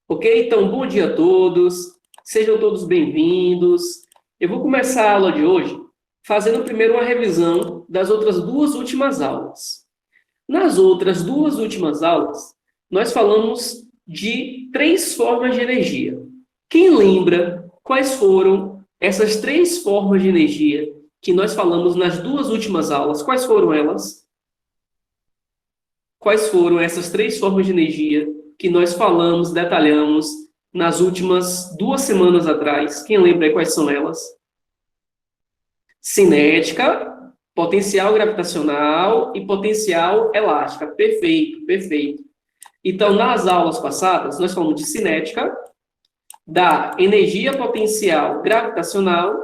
Ok? Então, bom dia a todos, sejam todos bem-vindos. Eu vou começar a aula de hoje fazendo primeiro uma revisão das outras duas últimas aulas. Nas outras duas últimas aulas, nós falamos de três formas de energia. Quem lembra quais foram essas três formas de energia que nós falamos nas duas últimas aulas? Quais foram elas? Quais foram essas três formas de energia que nós falamos, detalhamos nas últimas 2 semanas atrás? Quem lembra aí quais são elas? Cinética, potencial gravitacional e potencial elástica. Perfeito, perfeito. Então, nas aulas passadas, nós falamos de cinética, da energia potencial gravitacional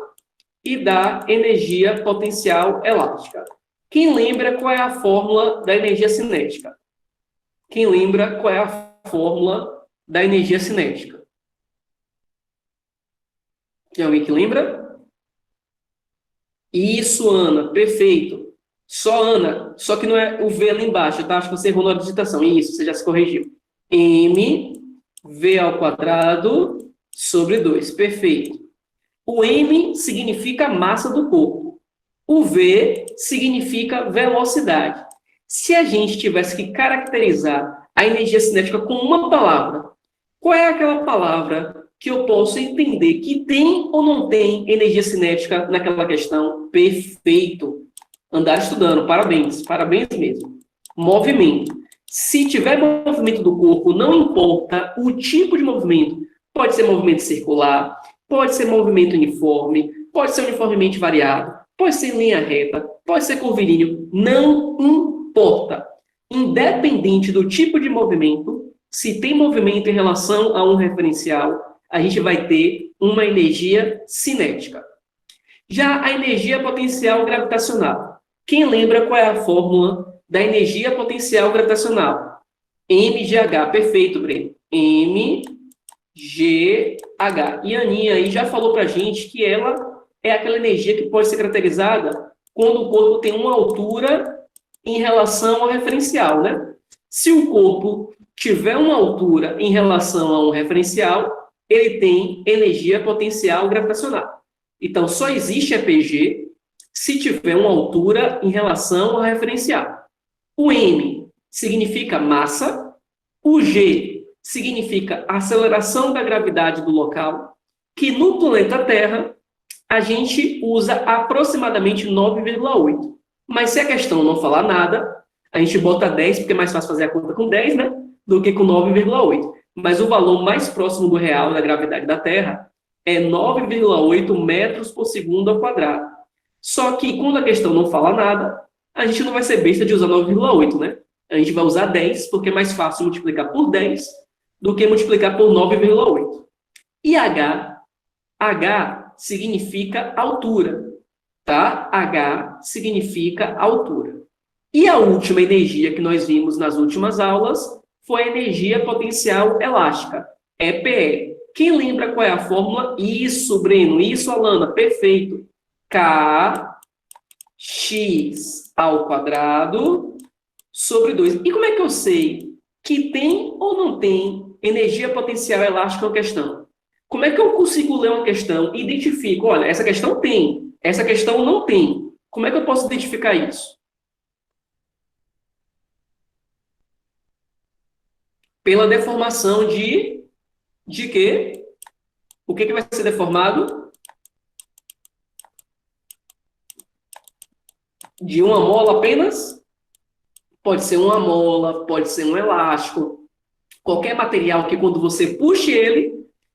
e da energia potencial elástica. Quem lembra qual é a fórmula da energia cinética? Quem lembra qual é a fórmula da energia cinética? Tem alguém que lembra? Isso, Ana, perfeito. Só Ana, só que não é o V ali embaixo, tá? Acho que você errou na digitação. Isso, você já se corrigiu. mv ao quadrado sobre 2. Perfeito. O m significa massa do corpo. O v significa velocidade. Se a gente tivesse que caracterizar a energia cinética com uma palavra, qual é aquela palavra que eu posso entender que tem ou não tem energia cinética naquela questão? Perfeito. Andar estudando, parabéns, parabéns mesmo. Movimento. Se tiver movimento do corpo, não importa o tipo de movimento, pode ser movimento circular, pode ser movimento uniforme, pode ser uniformemente variado, pode ser em linha reta, pode ser curvilíneo, não importa. Independente do tipo de movimento, se tem movimento em relação a um referencial, a gente vai ter uma energia cinética. Já a energia potencial gravitacional. Quem lembra qual é a fórmula da energia potencial gravitacional? mgh. Perfeito, Breno. mgh. E a Aninha aí já falou para a gente que ela é aquela energia que pode ser caracterizada quando o corpo tem uma altura em relação ao referencial, né? Se o corpo tiver uma altura em relação a um referencial, ele tem energia potencial gravitacional. Então, só existe EPG se tiver uma altura em relação ao referencial. O M significa massa, o G significa aceleração da gravidade do local, que no planeta Terra a gente usa aproximadamente 9,8. Mas se a questão não falar nada, a gente bota 10, porque é mais fácil fazer a conta com 10, né? Do que com 9,8. Mas o valor mais próximo do real da gravidade da Terra é 9,8 metros por segundo ao quadrado. Só que quando a questão não fala nada, a gente não vai ser besta de usar 9,8, né? A gente vai usar 10, porque é mais fácil multiplicar por 10 do que multiplicar por 9,8. E H? H significa altura, tá? H significa altura. E a última energia que nós vimos nas últimas aulas foi a energia potencial elástica, EPE. Quem lembra qual é a fórmula? Isso, Breno, isso, Alana, perfeito. Kx ao quadrado sobre 2. E como é que eu sei que tem ou não tem energia potencial elástica na questão? Como é que eu consigo ler uma questão e identifico, olha, essa questão tem, essa questão não tem. Como é que eu posso identificar isso? Pela deformação de quê? O que vai ser deformado? De uma mola apenas? Pode ser uma mola, pode ser um elástico. Qualquer material que quando você puxe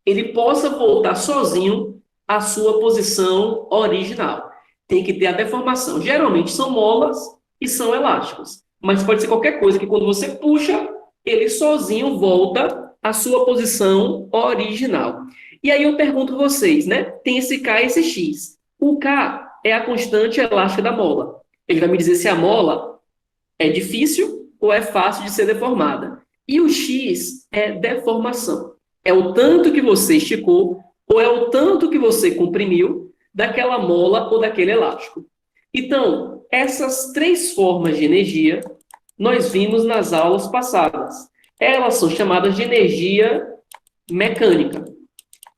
ele possa voltar sozinho à sua posição original. Tem que ter a deformação. Geralmente são molas e são elásticos. Mas pode ser qualquer coisa que quando você puxa, ele sozinho volta à sua posição original. E aí eu pergunto a vocês, né? Tem esse K e esse X. O K é a constante elástica da mola. Ele vai me dizer se a mola é difícil ou é fácil de ser deformada. E o X é deformação. É o tanto que você esticou ou é o tanto que você comprimiu daquela mola ou daquele elástico. Então, essas três formas de energia nós vimos nas aulas passadas. Elas são chamadas de energia mecânica.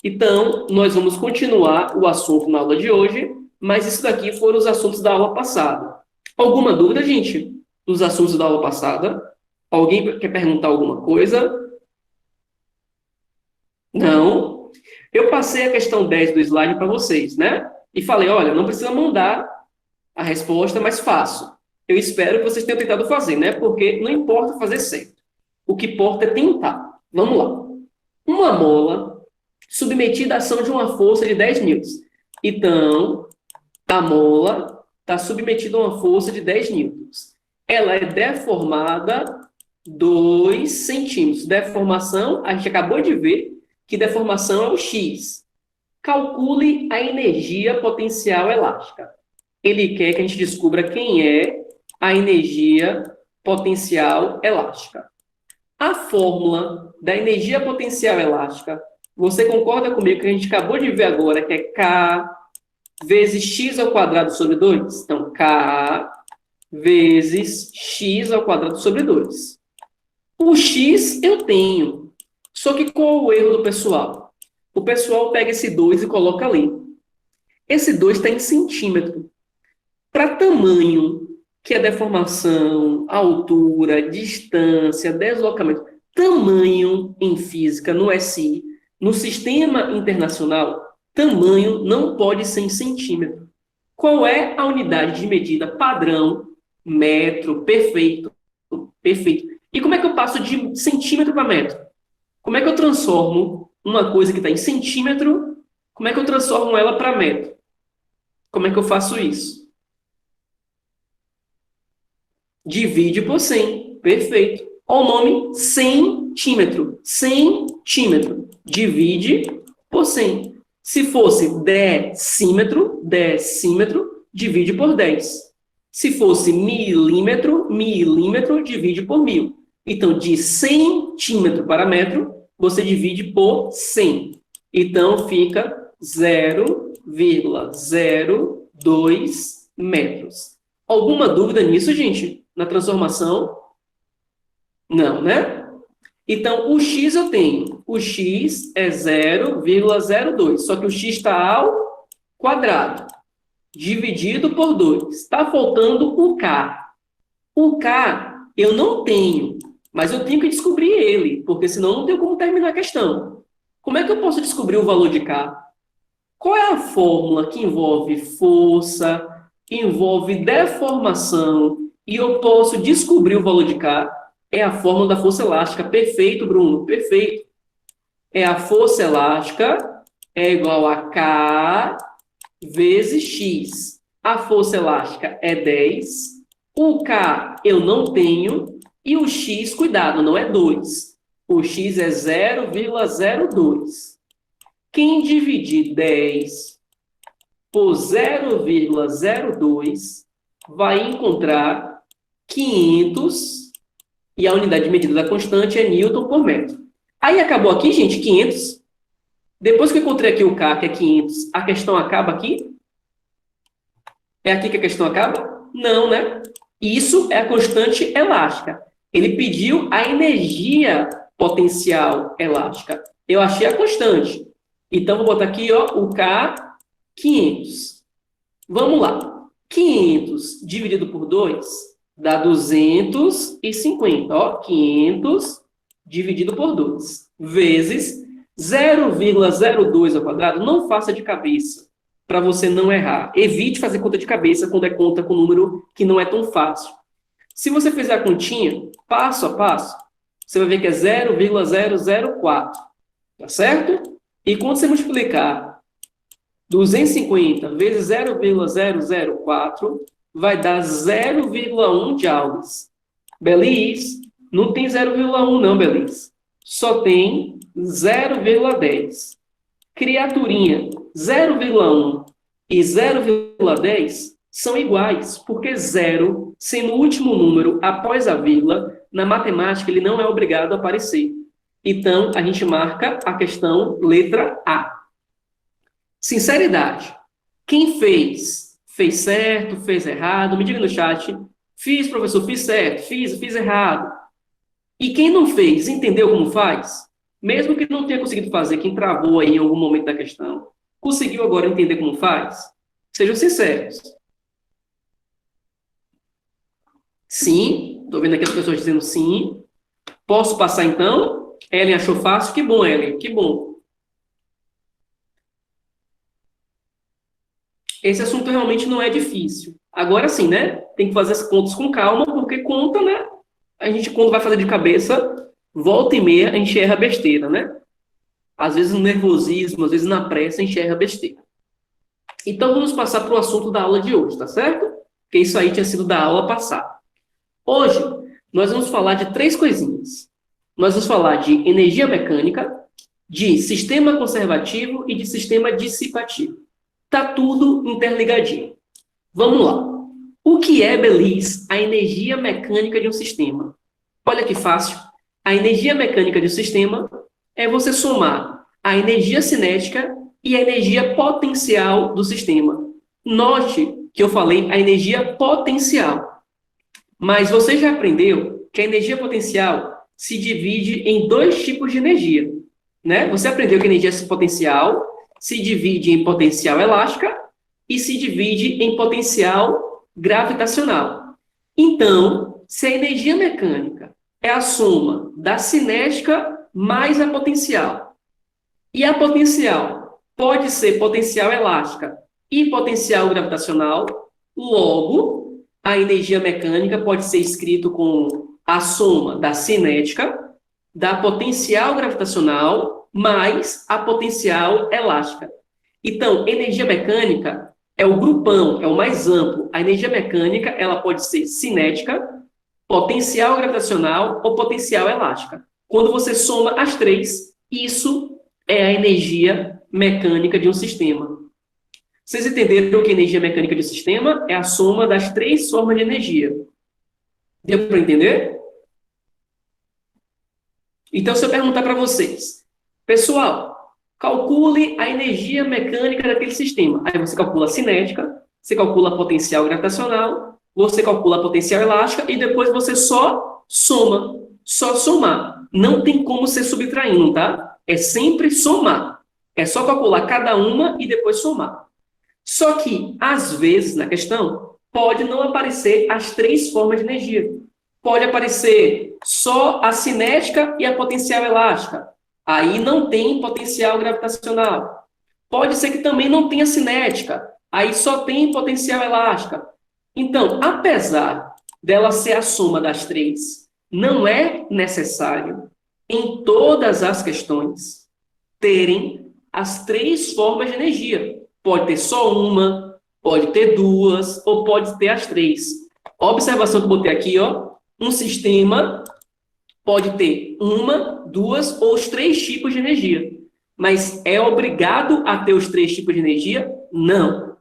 Então, nós vamos continuar o assunto na aula de hoje, mas isso daqui foram os assuntos da aula passada. Alguma dúvida, gente, dos assuntos da aula passada? Alguém quer perguntar alguma coisa? Não? Eu passei a questão 10 do slide para vocês, né? E falei, olha, não precisa mandar a resposta, mas faço. Eu espero que vocês tenham tentado fazer, né? Porque não importa fazer certo. O que importa é tentar. Vamos lá. Uma mola submetida à ação de uma força de 10 newtons. Então, a mola está submetida a uma força de 10 newtons. Ela é deformada 2 centímetros. Deformação, a gente acabou de ver que deformação é o X. Calcule a energia potencial elástica. Ele quer que a gente descubra quem é a energia potencial elástica. A fórmula da energia potencial elástica, você concorda comigo que a gente acabou de ver agora, que é K vezes X ao quadrado sobre 2? Então, K vezes X ao quadrado sobre 2. O X eu tenho. Só que qual o erro do pessoal? O pessoal pega esse 2 e coloca ali. Esse 2 está em centímetro. Para tamanho, que é deformação, altura, distância, deslocamento, tamanho em física, no SI, no sistema internacional, tamanho não pode ser em centímetro. Qual é a unidade de medida padrão? Metro, perfeito, perfeito. E como é que eu passo de centímetro para metro? Como é que eu transformo uma coisa que está em centímetro, como é que eu transformo ela para metro? Como é que eu faço isso? Divide por 100. Perfeito. Olha o nome, centímetro. Centímetro. Divide por 100. Se fosse decímetro, decímetro, divide por 10. Se fosse milímetro, milímetro, divide por 1000. Então, de centímetro para metro, você divide por 100. Então, fica 0,02 metros. Alguma dúvida nisso, gente? Na transformação? Não, né? Então, o x eu tenho. O x é 0,02. Só que o x está ao quadrado. Dividido por 2. Está faltando o k. O k eu não tenho. Mas eu tenho que descobrir ele. Porque senão não tenho como terminar a questão. Como é que eu posso descobrir o valor de k? Qual é a fórmula que envolve força, envolve deformação, e eu posso descobrir o valor de K? É a fórmula da força elástica. Perfeito, Bruno, perfeito. É a força elástica é igual a K vezes X. A força elástica é 10, o K eu não tenho, e o X, cuidado, não é 2. O X é 0,02. Quem dividir 10 por 0,02 vai encontrar 500, e a unidade de medida da constante é Newton por metro. Aí acabou aqui, gente, 500. Depois que eu encontrei aqui o K, que é 500, a questão acaba aqui? É aqui que a questão acaba? Não, né? Isso é a constante elástica. Ele pediu a energia potencial elástica. Eu achei a constante. Então, vou botar aqui, ó, o K, 500. Vamos lá. 500 dividido por 2 dá 250. Ó, 500 dividido por 2 vezes 0,02 ao quadrado. Não faça de cabeça para você não errar. Evite fazer conta de cabeça quando é conta com número que não é tão fácil. Se você fizer a continha, passo a passo, você vai ver que é 0,004. Tá certo? E quando você multiplicar 250 vezes 0,004, vai dar 0,1 joules. Belis, não tem 0,1 não, Belis. Só tem 0,10. Criaturinha, 0,1 e 0,10 são iguais, porque 0, sendo o último número após a vírgula, na matemática ele não é obrigado a aparecer. Então, a gente marca a questão letra A. Sinceridade. Quem fez? Fez certo? Fez errado? Me diga no chat. Fiz, professor, fiz certo. Fiz errado. E quem não fez? Entendeu como faz? Mesmo que não tenha conseguido fazer, quem travou aí em algum momento da questão, conseguiu agora entender como faz? Sejam sinceros. Sim, estou vendo aqui as pessoas dizendo sim. Posso passar então? Ellen achou fácil? Que bom, Ellen, que bom. Esse assunto realmente não é difícil. Agora sim, né? Tem que fazer as contas com calma, porque conta, né? A gente, quando vai fazer de cabeça, volta e meia, a gente erra besteira, né? Às vezes no nervosismo, às vezes na pressa, a gente erra besteira. Então, vamos passar para o assunto da aula de hoje, tá certo? Porque isso aí tinha sido da aula passada. Hoje, nós vamos falar de três coisinhas. Nós vamos falar de energia mecânica, de sistema conservativo e de sistema dissipativo. Tá tudo interligadinho. Vamos lá. O que é, Belis, a energia mecânica de um sistema? Olha que fácil. A energia mecânica de um sistema é você somar a energia cinética e a energia potencial do sistema. Note que eu falei a energia potencial. Mas você já aprendeu que a energia potencial se divide em dois tipos de energia, né? Você aprendeu que a energia potencial se divide em potencial elástica e se divide em potencial gravitacional. Então, se a energia mecânica é a soma da cinética mais a potencial, e a potencial pode ser potencial elástica e potencial gravitacional, logo, a energia mecânica pode ser escrito com a soma da cinética, da potencial gravitacional, mais a potencial elástica. Então, energia mecânica é o grupão, é o mais amplo. A energia mecânica, ela pode ser cinética, potencial gravitacional ou potencial elástica. Quando você soma as três, isso é a energia mecânica de um sistema. Vocês entenderam que a energia mecânica de um sistema é a soma das três formas de energia? Deu para entender? Então, se eu perguntar para vocês, pessoal, calcule a energia mecânica daquele sistema. Aí você calcula a cinética, você calcula a potencial gravitacional, você calcula a potencial elástica e depois você só soma. Só somar. Não tem como ser subtraindo, tá? É sempre somar. É só calcular cada uma e depois somar. Só que, às vezes, na questão, pode não aparecer as três formas de energia. Pode aparecer só a cinética e a potencial elástica. Aí não tem potencial gravitacional. Pode ser que também não tenha cinética. Aí só tem potencial elástica. Então, apesar dela ser a soma das três, não é necessário, em todas as questões, terem as três formas de energia. Pode ter só uma, pode ter duas, ou pode ter as três. A observação que eu botei aqui, ó, um sistema pode ter uma, duas ou os três tipos de energia. Mas é obrigado a ter os três tipos de energia? Não.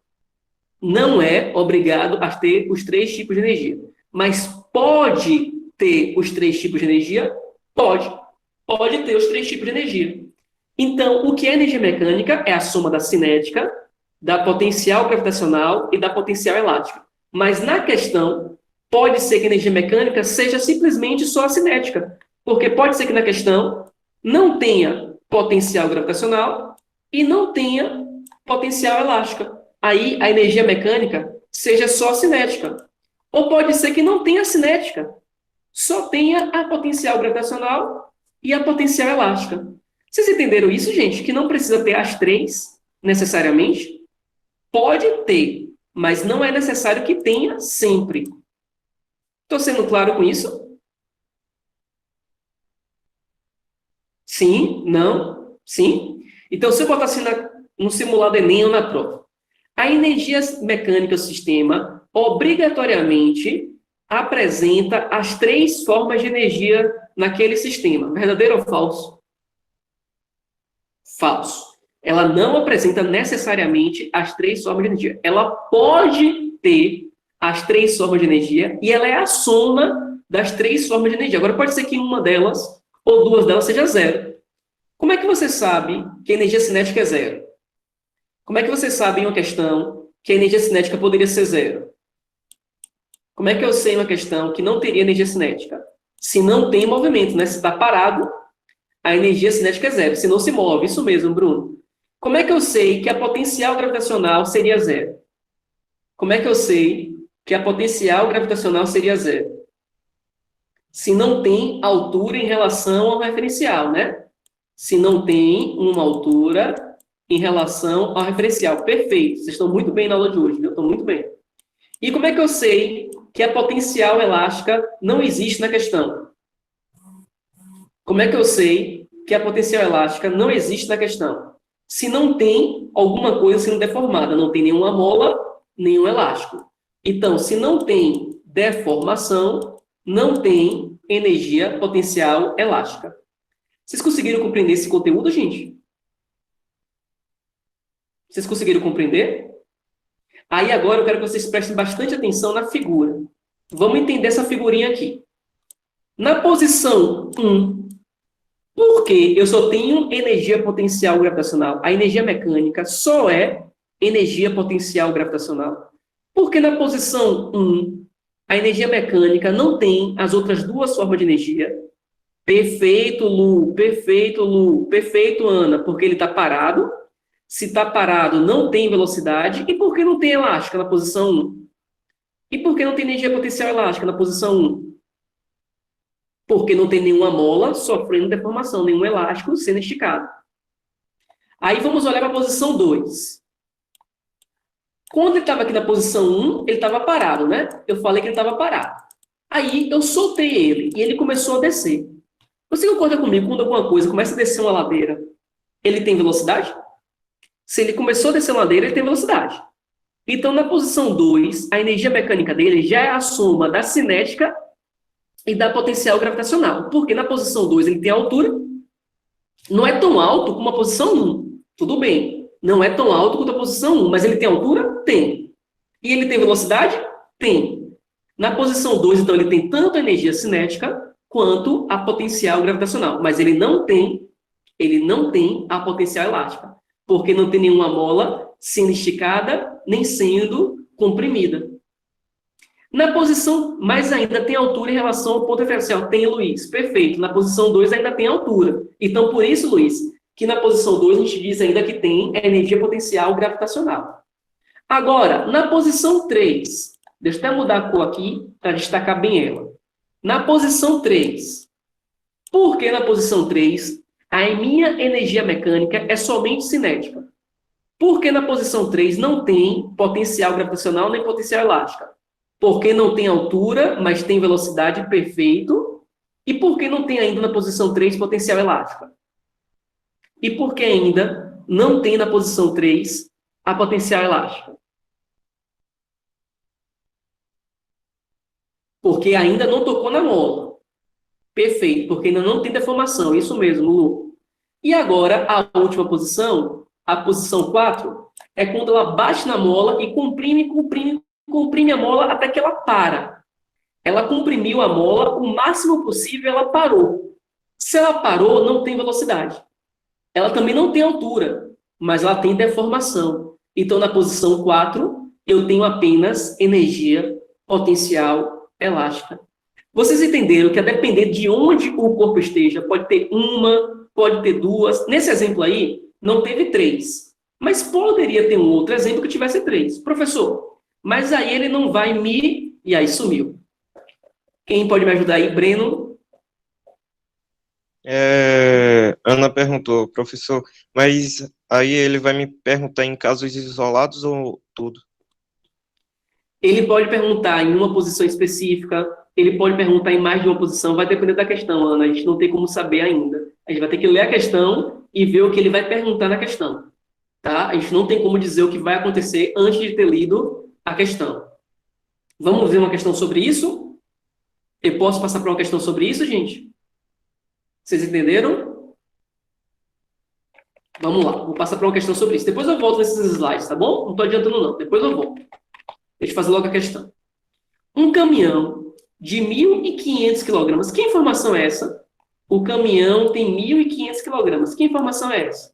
Não é obrigado a ter os três tipos de energia. Mas pode ter os três tipos de energia? Pode. Pode ter os três tipos de energia. Então, o que é energia mecânica é a soma da cinética, da potencial gravitacional e da potencial elástica. Mas na questão, pode ser que a energia mecânica seja simplesmente só a cinética, porque pode ser que na questão não tenha potencial gravitacional e não tenha potencial elástica. Aí a energia mecânica seja só cinética. Ou pode ser que não tenha cinética, só tenha a potencial gravitacional e a potencial elástica. Vocês entenderam isso, gente? Que não precisa ter as três, necessariamente? Pode ter, mas não é necessário que tenha sempre. Estou sendo claro com isso? Sim? Não? Sim? Então, se eu botar assim no simulado Enem ou na prova, a energia mecânica do sistema obrigatoriamente apresenta as três formas de energia naquele sistema. Verdadeiro ou falso? Falso. Ela não apresenta necessariamente as três formas de energia. Ela pode ter as três formas de energia e ela é a soma das três formas de energia. Agora, pode ser que uma delas ou duas delas seja zero. Como é que você sabe que a energia cinética é zero? Como é que você sabe em uma questão que a energia cinética poderia ser zero? Como é que eu sei uma questão que não teria energia cinética? Se não tem movimento, né? Se está parado, A energia cinética é zero, se não se move. Isso mesmo, Bruno. Como é que eu sei que a potencial gravitacional seria zero? Como é que eu sei que a potencial gravitacional seria zero? Se não tem altura em relação ao referencial, né? Se não tem uma altura em relação ao referencial. Perfeito. Vocês estão muito bem na aula de hoje, viu? Estão muito bem. E como é que eu sei que a potencial elástica não existe na questão? Como é que eu sei que a potencial elástica não existe na questão? Se não tem alguma coisa sendo deformada, não tem nenhuma mola, nenhum elástico. Então, se não tem deformação, não tem energia potencial elástica. Vocês conseguiram compreender esse conteúdo, gente? Vocês conseguiram compreender? Aí agora eu quero que vocês prestem bastante atenção na figura. Vamos entender essa figurinha aqui. Na posição 1, porque eu só tenho energia potencial gravitacional, a energia mecânica só é energia potencial gravitacional. Porque na posição 1, a energia mecânica não tem as outras duas formas de energia. Perfeito, Lu, perfeito, Lu, perfeito, Ana, porque ele está parado. Se está parado, não tem velocidade. E por que não tem elástica na posição 1? E por que não tem energia potencial elástica na posição 1? Porque não tem nenhuma mola sofrendo deformação, nenhum elástico sendo esticado. Aí vamos olhar para a posição 2. Quando ele estava aqui na posição 1, ele estava parado, né? Eu falei que ele estava parado. Aí eu soltei ele e ele começou a descer. Você concorda comigo? Quando alguma coisa começa a descer uma ladeira, ele tem velocidade? Se ele começou a descer uma ladeira, ele tem velocidade. Então, na posição 2, a energia mecânica dele já é a soma da cinética e da potencial gravitacional. Porque na posição 2 ele tem altura, não é tão alto como a posição 1. Tudo bem, não é tão alto quanto a posição 1, mas ele tem altura? Tem. E ele tem velocidade? Tem. Na posição 2, então, ele tem tanto a energia cinética quanto a potencial gravitacional, mas ele não tem a potencial elástica, porque não tem nenhuma mola sendo esticada nem sendo comprimida. Na posição, mais ainda tem altura em relação ao ponto referencial. Tem, Luiz. Perfeito. Na posição 2 ainda tem altura. Então, por isso, Luiz, que na posição 2 a gente diz ainda que tem a energia potencial gravitacional. Agora, na posição 3, deixa eu até mudar a cor aqui para destacar bem ela. Na posição 3, por que na posição 3 a minha energia mecânica é somente cinética? Porque na posição 3 não tem potencial gravitacional nem potencial elástica. Porque não tem altura, mas tem velocidade, perfeito. E porque não tem ainda na posição 3 potencial elástica. E porque ainda não tem na posição 3 a potencial elástica. Porque ainda não tocou na mola. Perfeito, porque ainda não tem deformação. Isso mesmo, Lu. E agora, a última posição, a posição 4, é quando ela bate na mola e comprime a mola até que ela para. Ela comprimiu a mola o máximo possível, ela parou. Se ela parou, não tem velocidade. Ela também não tem altura, mas ela tem deformação. Então, na posição 4, eu tenho apenas energia potencial elástica. Vocês entenderam que, a depender de onde o corpo esteja, pode ter uma, pode ter duas. Nesse exemplo aí, não teve 3. Mas poderia ter um outro exemplo que tivesse 3. Professor, mas aí ele não vai me... E aí sumiu. Quem pode me ajudar aí? Breno? Ana perguntou, professor, mas aí ele vai me perguntar em casos isolados ou tudo? Ele pode perguntar em uma posição específica, ele pode perguntar em mais de uma posição, vai depender da questão, Ana, a gente não tem como saber ainda. A gente vai ter que ler a questão e ver o que ele vai perguntar na questão. Tá? A gente não tem como dizer o que vai acontecer antes de ter lido a questão. Vamos ver uma questão sobre isso? Eu posso passar para uma questão sobre isso, gente? Vocês entenderam? Vamos lá, vou passar para uma questão sobre isso. Depois eu volto nesses slides, tá bom? Não estou adiantando não, depois eu volto. Deixa eu fazer logo a questão. Um caminhão de 1.500 quilogramas. Que informação é essa? O caminhão tem 1.500 quilogramas. Que informação é essa?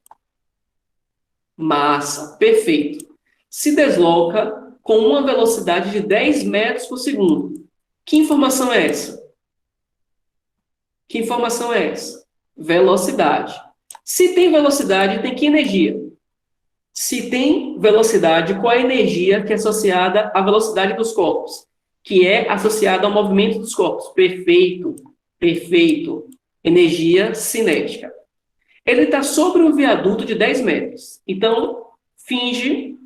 Massa, perfeito. Se desloca com uma velocidade de 10 metros por segundo. Que informação é essa? Que informação é essa? Velocidade. Se tem velocidade, tem que energia? Se tem velocidade, qual é a energia que é associada à velocidade dos corpos? Que é associada ao movimento dos corpos. Perfeito, perfeito. Energia cinética. Ele está sobre um viaduto de 10 metros. Então, finge,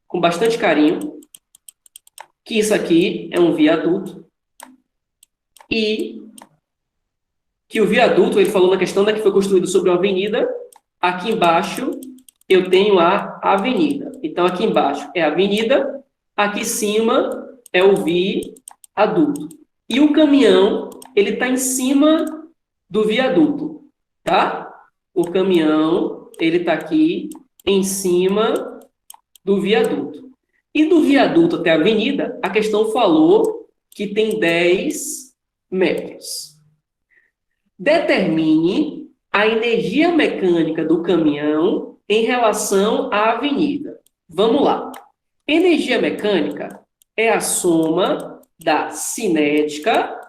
com bastante carinho, que isso aqui é um viaduto e que o viaduto, ele falou na questão que foi construído sobre uma avenida, aqui embaixo eu tenho a avenida. Então, aqui embaixo é a avenida, aqui em cima é o viaduto. E o caminhão, ele está em cima do viaduto, tá? O caminhão, ele está aqui em cima do viaduto. E do viaduto até a avenida, a questão falou que tem 10 metros. Determine a energia mecânica do caminhão em relação à avenida. Vamos lá. Energia mecânica é a soma da cinética,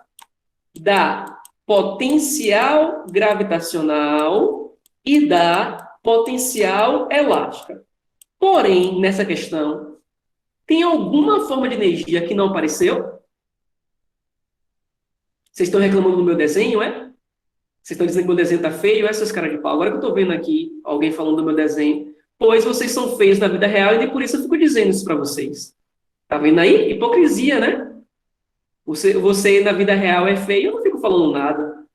da potencial gravitacional e da potencial elástica. Porém, nessa questão, tem alguma forma de energia que não apareceu? Vocês estão reclamando do meu desenho, é? Vocês estão dizendo que meu desenho está feio, seus caras de pau? Agora que eu estou vendo aqui alguém falando do meu desenho, pois vocês são feios na vida real e por isso eu fico dizendo isso para vocês. Tá vendo aí? Hipocrisia, né? Você na vida real é feio, eu não fico falando nada.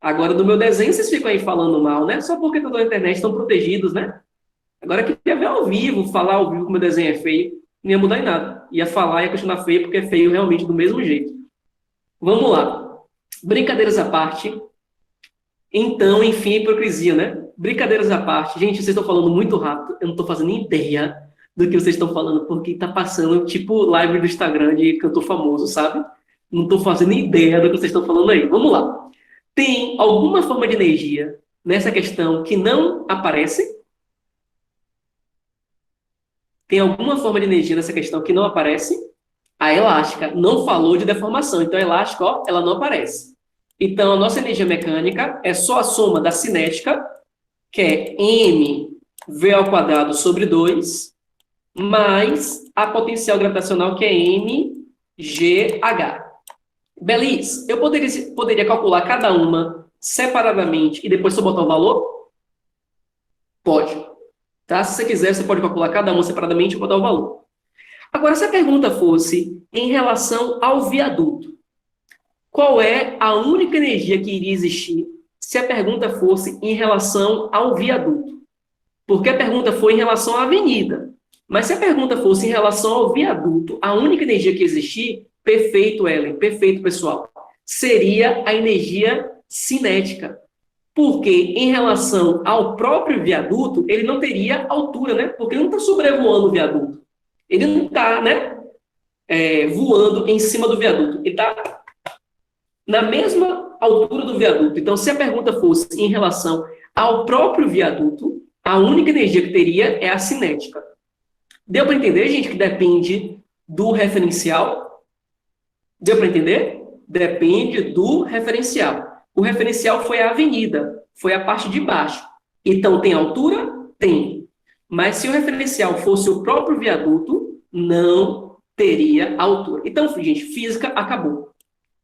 Agora, do meu desenho, vocês ficam aí falando mal, né? Só porque estão na internet, estão protegidos, né? Agora, que ia ver ao vivo, falar ao vivo que o meu desenho é feio, não ia mudar em nada. Ia falar, ia continuar feio, porque é feio realmente do mesmo jeito. Vamos lá. Brincadeiras à parte. Então, enfim, hipocrisia, né? Brincadeiras à parte. Gente, vocês estão falando muito rápido. Eu não estou fazendo ideia do que vocês estão falando, porque está passando tipo live do Instagram de cantor famoso, sabe? Não estou fazendo ideia do que vocês estão falando aí. Vamos lá. Tem alguma forma de energia nessa questão que não aparece? Tem alguma forma de energia nessa questão que não aparece? A elástica. Não falou de deformação. Então, a elástica, ó, ela não aparece. Então, a nossa energia mecânica é só a soma da cinética, que é mv ao quadrado sobre 2, mais a potencial gravitacional, que é mgh. Belis, eu poderia calcular cada uma separadamente e depois só botar o valor? Pode. Tá? Se você quiser, você pode calcular cada uma separadamente e botar o valor. Agora, se a pergunta fosse em relação ao viaduto, qual é a única energia que iria existir se a pergunta fosse em relação ao viaduto? Porque a pergunta foi em relação à avenida. Mas se a pergunta fosse em relação ao viaduto, a única energia que existir, perfeito, Ellen, perfeito, pessoal, seria a energia cinética. Porque em relação ao próprio viaduto, ele não teria altura, né? Porque ele não está sobrevoando o viaduto. Ele não está, né, voando em cima do viaduto. Ele está na mesma altura do viaduto. Então, se a pergunta fosse em relação ao próprio viaduto, a única energia que teria é a cinética. Deu para entender, gente, que depende do referencial? Deu para entender? Depende do referencial. O referencial foi a avenida, foi a parte de baixo. Então, tem altura? Tem. Mas se o referencial fosse o próprio viaduto, não teria altura. Então, gente, física acabou.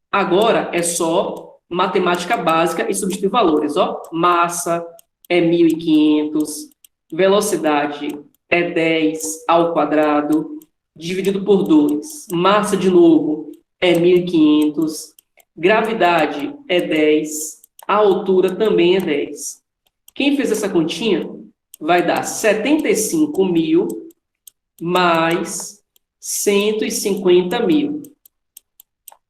Agora é só matemática básica e substituir valores. Ó. Massa é 1.500, velocidade é 10 ao quadrado, dividido por 2. Massa, de novo, é 1.500. Gravidade é 10. A altura também é 10. Quem fez essa continha vai dar 75.000 mais 150.000,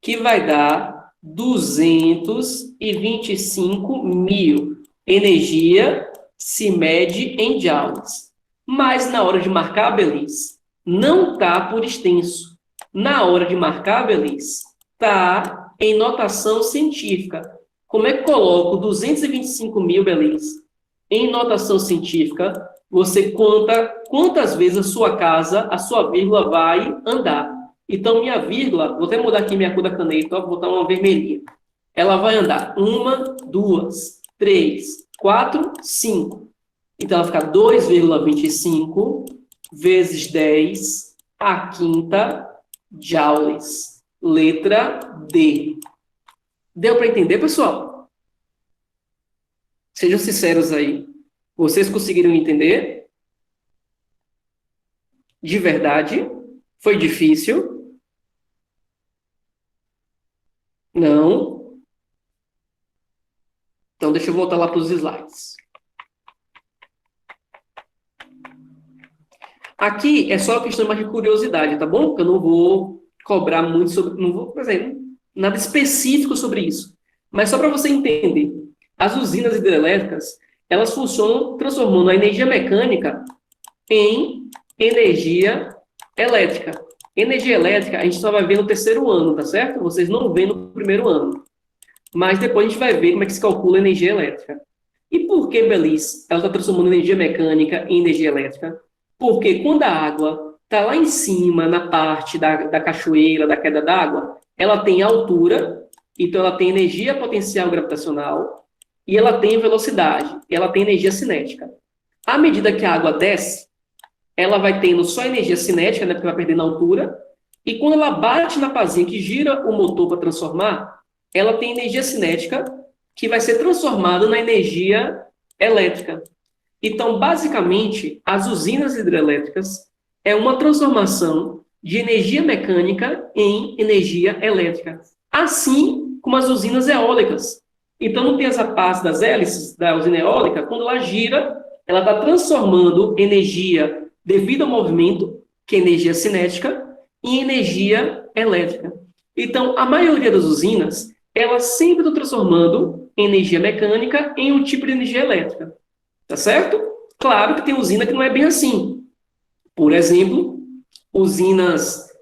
que vai dar 225.000. Energia se mede em joules. Mas na hora de marcar, Belis, não está por extenso. Na hora de marcar, Belis, está em notação científica. Como é que coloco 225.000, Belis, em notação científica? Você conta quantas vezes a sua casa, a sua vírgula vai andar. Então, minha vírgula, vou até mudar aqui minha cor da caneta, ó, vou botar uma vermelhinha. Ela vai andar 1, 2, 3, 4, 5. Então, ela fica 2,25 vezes 10 à quinta joules. Letra D. Deu para entender, pessoal? Sejam sinceros aí. Vocês conseguiram entender? De verdade? Foi difícil? Não? Então, deixa eu voltar lá para os slides. Aqui é só questão mais de curiosidade, tá bom? Porque eu não vou cobrar muito sobre... Não vou fazer nada específico sobre isso. Mas só para você entender. As usinas hidrelétricas, elas funcionam transformando a energia mecânica em energia elétrica. Energia elétrica a gente só vai ver no terceiro ano, tá certo? Vocês não vêem no primeiro ano. Mas depois a gente vai ver como é que se calcula a energia elétrica. E por que, Belize, ela está transformando energia mecânica em energia elétrica? Porque quando a água está lá em cima, na parte da cachoeira, da queda d'água, ela tem altura, então ela tem energia potencial gravitacional, e ela tem velocidade, e ela tem energia cinética. À medida que a água desce, ela vai tendo só energia cinética, né, porque vai perdendo altura, e quando ela bate na pazinha que gira o motor para transformar, ela tem energia cinética que vai ser transformada na energia elétrica. Então, basicamente, as usinas hidrelétricas é uma transformação de energia mecânica em energia elétrica, assim como as usinas eólicas. Então, não tem essa parte das hélices da usina eólica, quando ela gira, ela está transformando energia devido ao movimento, que é energia cinética, em energia elétrica. Então, a maioria das usinas, elas sempre estão transformando energia mecânica em um tipo de energia elétrica. Tá certo? Claro que tem usina que não é bem assim. Por exemplo, usinas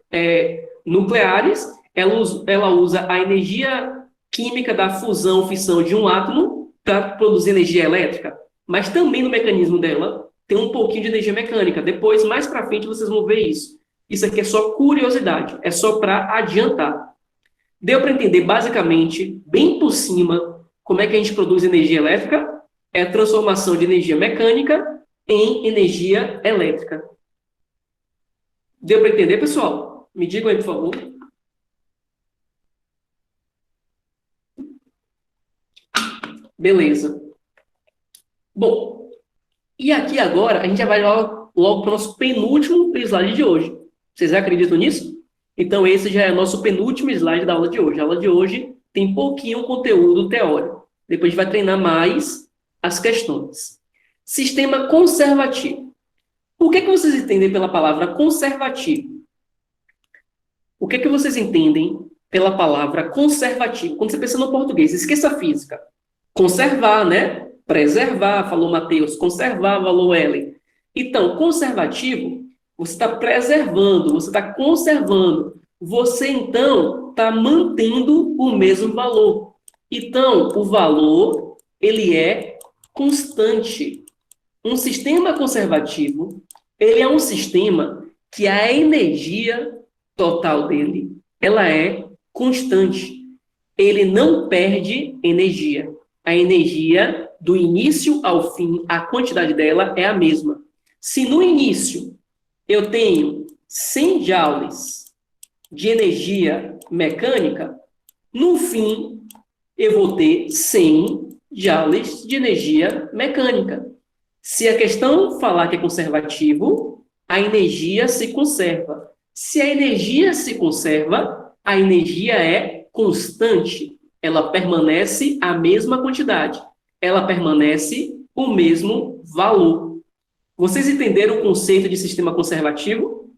nucleares, ela usa a energia química da fusão, fissão de um átomo para produzir energia elétrica, mas também no mecanismo dela tem um pouquinho de energia mecânica. Depois, mais para frente, vocês vão ver isso. Isso aqui é só curiosidade, é só para adiantar. Deu para entender, basicamente, bem por cima, como é que a gente produz energia elétrica? É a transformação de energia mecânica em energia elétrica. Deu para entender, pessoal? Me digam aí, por favor. Beleza. Bom, e aqui agora a gente já vai logo para o nosso penúltimo slide de hoje. Vocês acreditam nisso? Então, esse já é o nosso penúltimo slide da aula de hoje. A aula de hoje tem pouquinho conteúdo teórico. Depois a gente vai treinar mais as questões. Sistema conservativo. O que vocês entendem pela palavra conservativo? O que vocês entendem pela palavra conservativo? Quando você pensa no português, esqueça a física. Conservar, né? Preservar, falou Matheus. Conservar, falou Ellen. Então, conservativo, você está preservando, você está conservando. Você, então, está mantendo o mesmo valor. Então, o valor, ele é constante. Um sistema conservativo, ele é um sistema que a energia total dele, ela é constante. Ele não perde energia. A energia, do início ao fim, a quantidade dela é a mesma. Se no início eu tenho 100 joules de energia mecânica, no fim eu vou ter 100 joules de energia mecânica. Se a questão falar que é conservativo, a energia se conserva. Se a energia se conserva, a energia é constante. Ela permanece a mesma quantidade. Ela permanece o mesmo valor. Vocês entenderam o conceito de sistema conservativo?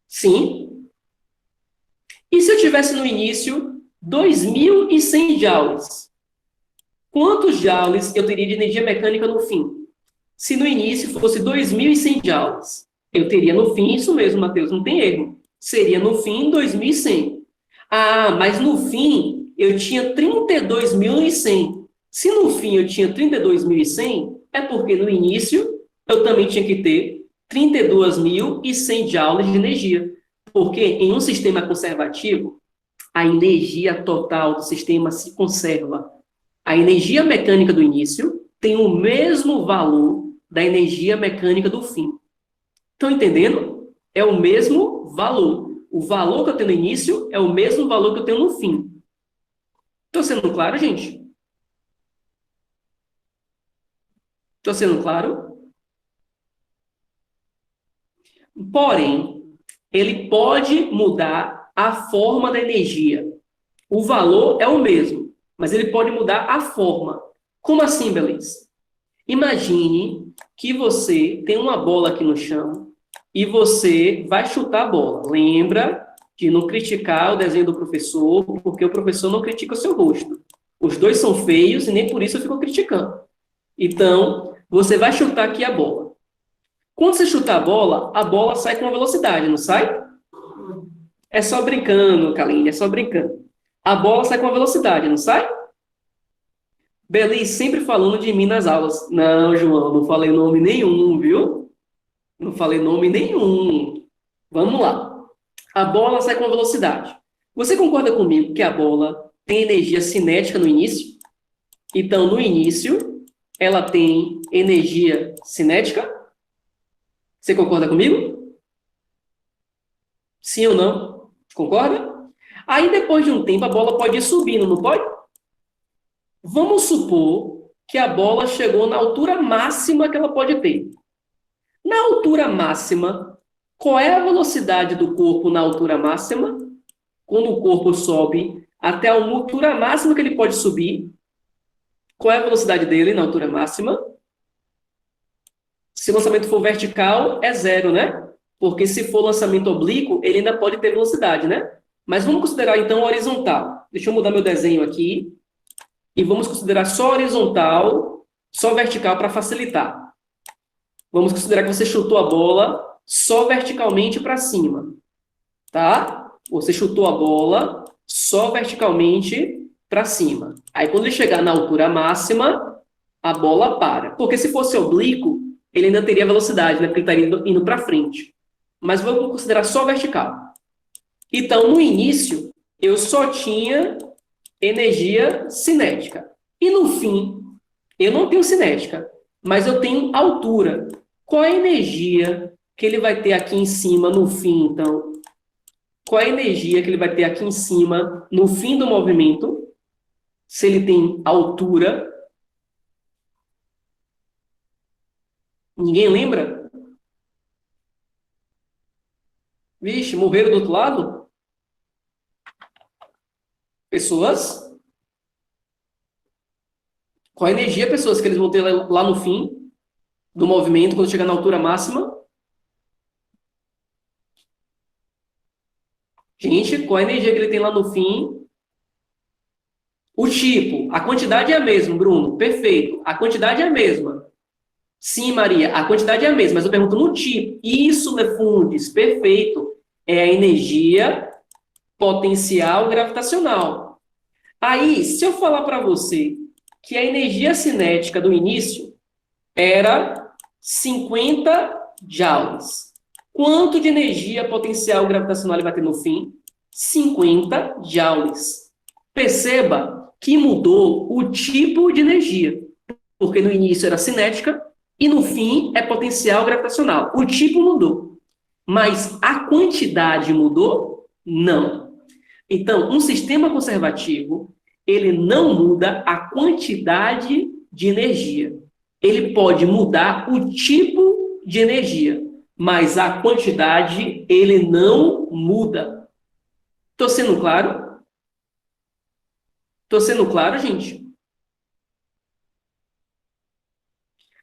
Sim. E se eu tivesse no início 2.100 joules? Quantos joules eu teria de energia mecânica no fim? Se no início fosse 2.100 joules, eu teria no fim, isso mesmo, Matheus, não tem erro. Seria no fim 2.100. Ah, mas no fim eu tinha 32.100. Se no fim eu tinha 32.100, é porque no início eu também tinha que ter 32.100 joules de energia. Porque em um sistema conservativo, a energia total do sistema se conserva. A energia mecânica do início tem o mesmo valor da energia mecânica do fim. Estão entendendo? É o mesmo valor. O valor que eu tenho no início é o mesmo valor que eu tenho no fim. Estou sendo claro, gente? Estou sendo claro? Porém, ele pode mudar a forma da energia. O valor é o mesmo, mas ele pode mudar a forma. Como assim, Beleza? Imagine que você tem uma bola aqui no chão e você vai chutar a bola. Lembra de não criticar o desenho do professor, porque o professor não critica o seu rosto. Os dois são feios e nem por isso eu fico criticando. Então, você vai chutar aqui a bola. Quando você chutar a bola sai com uma velocidade, não sai? É só brincando, Kaline, é só brincando. A bola sai com uma velocidade, não sai? Beli sempre falando de mim nas aulas. Não, João, não falei nome nenhum, viu? Não falei nome nenhum. Vamos lá. A bola sai com uma velocidade. Você concorda comigo que a bola tem energia cinética no início? Então, no início, ela tem energia cinética? Você concorda comigo? Sim ou não? Concorda? Aí, depois de um tempo, a bola pode ir subindo, não pode? Vamos supor que a bola chegou na altura máxima que ela pode ter. Na altura máxima, qual é a velocidade do corpo na altura máxima? Quando o corpo sobe até a altura máxima que ele pode subir, qual é a velocidade dele na altura máxima? Se o lançamento for vertical, é 0, né? Porque se for lançamento oblíquo, ele ainda pode ter velocidade, né? Mas vamos considerar, então, horizontal. Deixa eu mudar meu desenho aqui. E vamos considerar só horizontal, só vertical para facilitar. Vamos considerar que você chutou a bola só verticalmente para cima. Tá? Você chutou a bola só verticalmente para cima. Aí, quando ele chegar na altura máxima, a bola para. Porque se fosse oblíquo, ele ainda teria velocidade, né? Porque ele estaria indo para frente. Mas vamos considerar só vertical. Então, no início, eu só tinha energia cinética. E no fim, eu não tenho cinética, mas eu tenho altura. Qual é a energia que ele vai ter aqui em cima no fim, então? Qual é a energia que ele vai ter aqui em cima no fim do movimento? Se ele tem altura. Ninguém lembra? Vixe, morreram do outro lado? Pessoas? Qual a energia, pessoas, que eles vão ter lá no fim do movimento, quando chegar na altura máxima? Gente, qual a energia que ele tem lá no fim? O tipo, a quantidade é a mesma, Bruno. Perfeito. A quantidade é a mesma. Sim, Maria, a quantidade é a mesma, mas eu pergunto no tipo. Isso, Lefundes, perfeito. É a energia potencial gravitacional. Aí, se eu falar para você que a energia cinética do início era 50 joules. Quanto de energia potencial gravitacional ele vai ter no fim? 50 joules. Perceba que mudou o tipo de energia, porque no início era cinética e no fim é potencial gravitacional. O tipo mudou, mas a quantidade mudou? Não. Então, um sistema conservativo, ele não muda a quantidade de energia. Ele pode mudar o tipo de energia, mas a quantidade ele não muda. Estou sendo claro? Estou sendo claro, gente?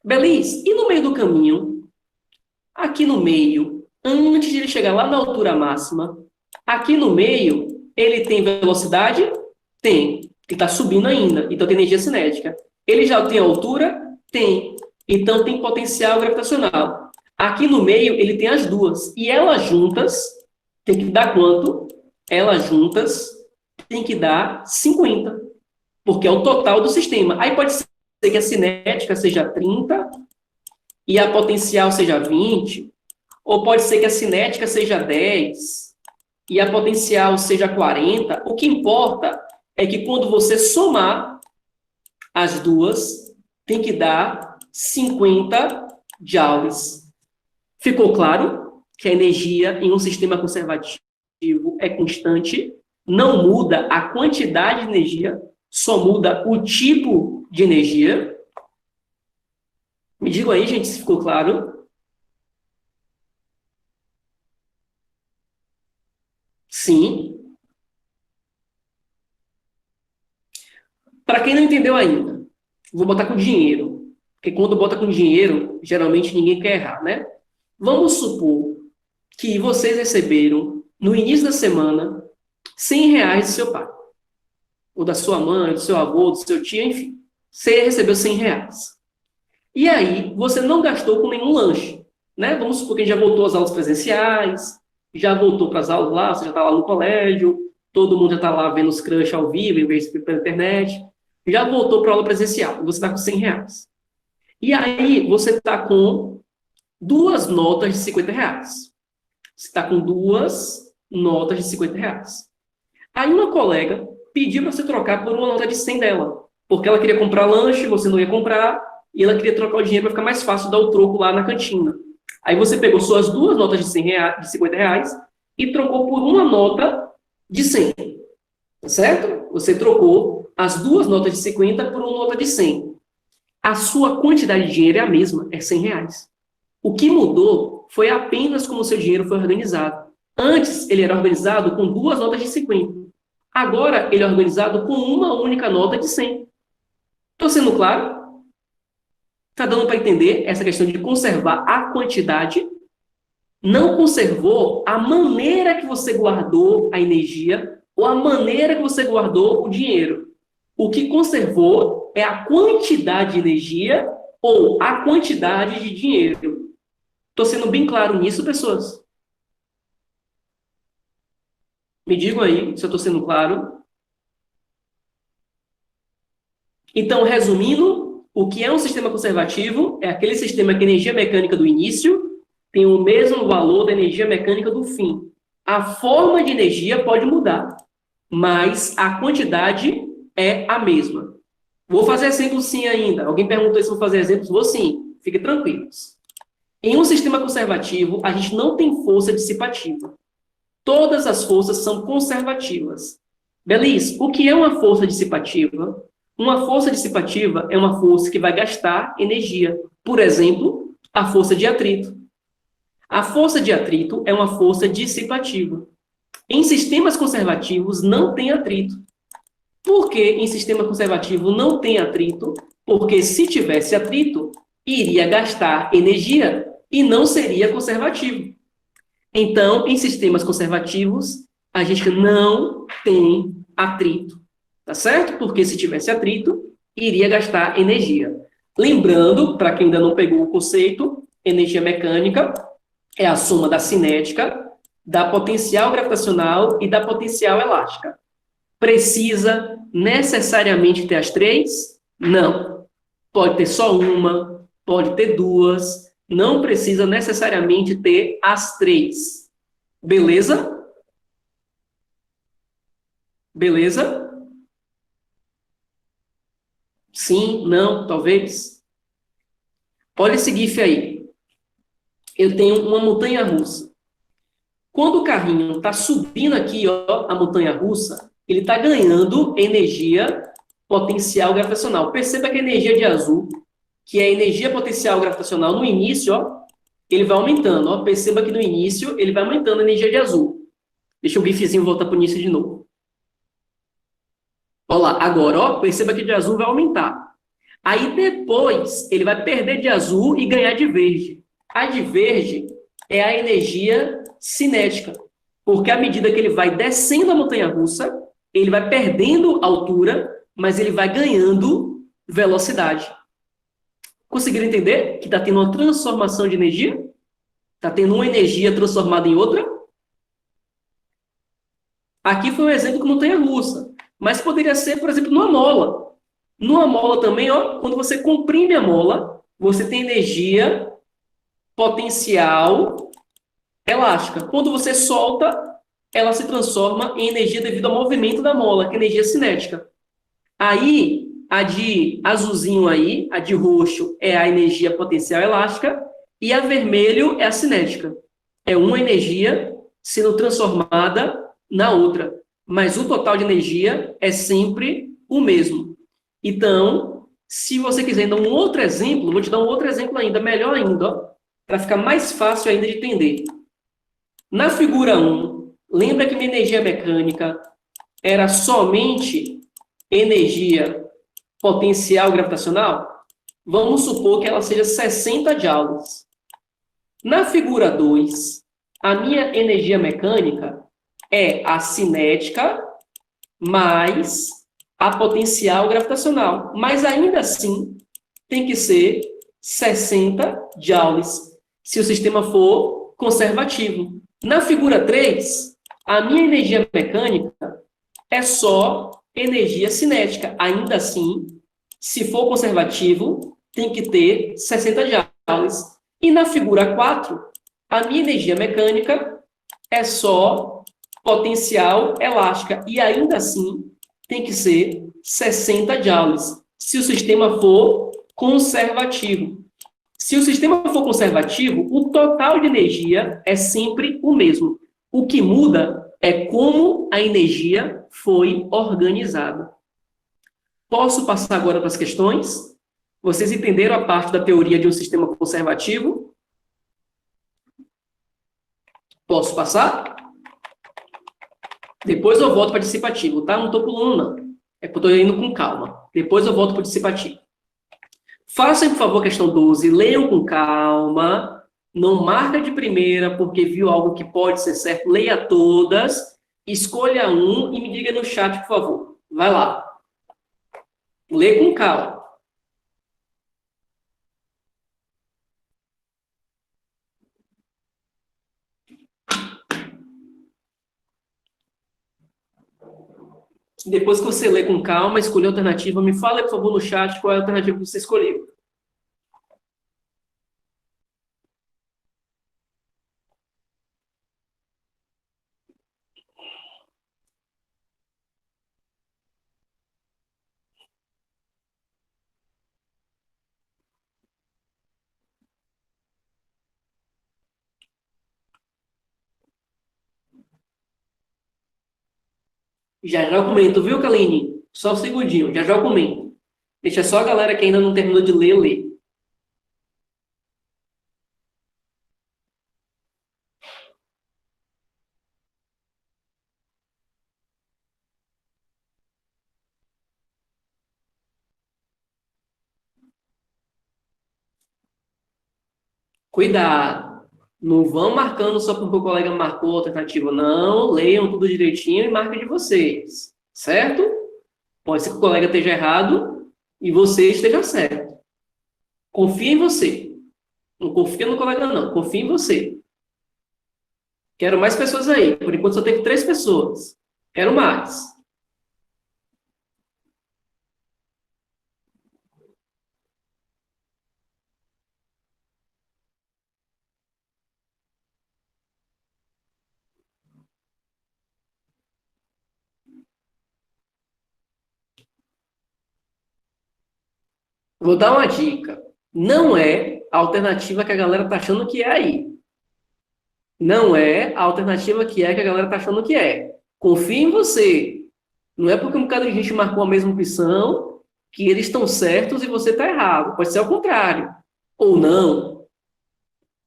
Beleza? E no meio do caminho, aqui no meio, antes de ele chegar lá na altura máxima, aqui no meio, ele tem velocidade? Tem. Ele está subindo ainda, então tem energia cinética. Ele já tem altura? Tem. Então tem potencial gravitacional. Aqui no meio, ele tem as duas. E elas juntas, tem que dar quanto? Elas juntas tem que dar 50. Porque é o total do sistema. Aí pode ser que a cinética seja 30 e a potencial seja 20. Ou pode ser que a cinética seja 10 e a potencial seja 40. O que importa é que quando você somar, As duas têm que dar 50 joules. Ficou claro que a energia em um sistema conservativo é constante, não muda a quantidade de energia, só muda o tipo de energia. Me digam aí, gente, se ficou claro. Sim. Para quem não entendeu ainda, vou botar com dinheiro. Porque quando bota com dinheiro, geralmente ninguém quer errar, né? Vamos supor que vocês receberam, no início da semana, R$ 100 do seu pai. Ou da sua mãe, do seu avô, do seu tio, enfim. Você recebeu R$ 100. E aí, você não gastou com nenhum lanche, né? Vamos supor que já voltou às aulas presenciais, já voltou para as aulas lá, você já está lá no colégio, todo mundo já está lá vendo os crush ao vivo, em vez de pela internet, já voltou para a aula presencial, e você está com R$ 100. E aí, você está com duas notas de R$ 50. Você está com duas notas de R$ 50. Aí uma colega pediu para você trocar por uma nota de 100 dela, porque ela queria comprar lanche, você não ia comprar, e ela queria trocar o dinheiro para ficar mais fácil dar o troco lá na cantina. Aí você pegou suas duas notas de R$ 50 e trocou por uma nota de 100. Tá certo? Você trocou as duas notas de 50 por uma nota de 100. A sua quantidade de dinheiro é a mesma, é R$ 100. O que mudou foi apenas como o seu dinheiro foi organizado. Antes, ele era organizado com duas notas de 50. Agora, ele é organizado com uma única nota de 100. Estou sendo claro? Está dando para entender essa questão de conservar a quantidade? Não conservou a maneira que você guardou a energia ou a maneira que você guardou o dinheiro. O que conservou é a quantidade de energia ou a quantidade de dinheiro. Estou sendo bem claro nisso, pessoas? Me digam aí se eu estou sendo claro. Então, resumindo, o que é um sistema conservativo é aquele sistema que a energia mecânica do início tem o mesmo valor da energia mecânica do fim. A forma de energia pode mudar, mas a quantidade é a mesma. Vou fazer exemplos sim ainda. Alguém perguntou se vou fazer exemplos? Vou sim. Fiquem tranquilos. Em um sistema conservativo, a gente não tem força dissipativa. Todas as forças são conservativas. Belis, o que é uma força dissipativa? Uma força dissipativa é uma força que vai gastar energia. Por exemplo, a força de atrito. A força de atrito é uma força dissipativa. Em sistemas conservativos, não tem atrito. Por que em sistema conservativo não tem atrito? Porque se tivesse atrito, iria gastar energia e não seria conservativo. Então, em sistemas conservativos, a gente não tem atrito. Tá certo? Porque se tivesse atrito, iria gastar energia. Lembrando, para quem ainda não pegou o conceito, energia mecânica é a soma da cinética, da potencial gravitacional e da potencial elástica. Precisa necessariamente ter as três? Não. Pode ter só uma, pode ter duas, não precisa necessariamente ter as três. Beleza? Beleza? Sim, não, talvez. Olha esse GIF aí. Eu tenho uma montanha-russa. Quando o carrinho está subindo aqui, ó, a montanha-russa, ele está ganhando energia potencial gravitacional. Perceba que a energia de azul, que é a energia potencial gravitacional, no início, ó, ele vai aumentando. Ó. Perceba que no início ele vai aumentando a energia de azul. Deixa o GIFzinho voltar para o início de novo. Olha lá, agora, ó, perceba que de azul vai aumentar. Aí depois ele vai perder de azul e ganhar de verde. A de verde é a energia cinética, porque à medida que ele vai descendo a montanha-russa, ele vai perdendo altura, mas ele vai ganhando velocidade. Conseguiram entender que está tendo uma transformação de energia? Está tendo uma energia transformada em outra? Aqui foi um exemplo com montanha-russa, mas poderia ser, por exemplo, numa mola. Numa mola também, ó, quando você comprime a mola, você tem energia potencial elástica. Quando você solta, ela se transforma em energia devido ao movimento da mola, que é energia cinética. Aí, A de azulzinho aí, a de roxo, é a energia potencial elástica, e a vermelho é a cinética. É uma energia sendo transformada na outra. Mas o total de energia é sempre o mesmo. Então, se você quiser dar um outro exemplo, vou te dar um outro exemplo ainda, melhor ainda, para ficar mais fácil ainda de entender. Na figura 1, lembra que minha energia mecânica era somente energia potencial gravitacional? Vamos supor que ela seja 60 joules. Na figura 2, a minha energia mecânica é a cinética mais a potencial gravitacional. Mas ainda assim, tem que ser 60 joules, se o sistema for conservativo. Na figura 3, a minha energia mecânica é só energia cinética. Ainda assim, se for conservativo, tem que ter 60 joules. E na figura 4, a minha energia mecânica é só potencial elástica. E ainda assim, tem que ser 60 joules, se o sistema for conservativo. Se o sistema for conservativo, o total de energia é sempre o mesmo. O que muda é como a energia foi organizada. Posso passar agora para as questões? Vocês entenderam a parte da teoria de um sistema conservativo? Posso passar? Depois eu volto para dissipativo, tá? Não estou pulando, não. É porque eu estou indo com calma. Depois eu volto para o dissipativo. Façam, por favor, a questão 12. Leiam com calma. Não marca de primeira porque viu algo que pode ser certo. Leia todas. Escolha um e me diga no chat, por favor. Vai lá. Lê com calma. Depois que você lê com calma, escolher a alternativa, me fala, por favor, no chat qual é a alternativa que você escolheu. Já já eu comento, viu, Kaline? Só um segundinho, já já eu comento. Deixa só a galera que ainda não terminou de ler, ler. Cuidado. Não vão marcando só porque o colega marcou a alternativa, não. Leiam tudo direitinho e marquem de vocês. Certo? Pode ser que o colega esteja errado e você esteja certo. Confia em você. Não confia no colega, não. Confia em você. Quero mais pessoas aí. Por enquanto só teve 3 pessoas. Quero mais. Vou dar uma dica. Não é a alternativa que a galera tá achando que é aí. Não é a alternativa que a galera tá achando que é. Confia em você. Não é porque um bocado de gente marcou a mesma opção que eles estão certos e você está errado. Pode ser ao contrário. Ou não.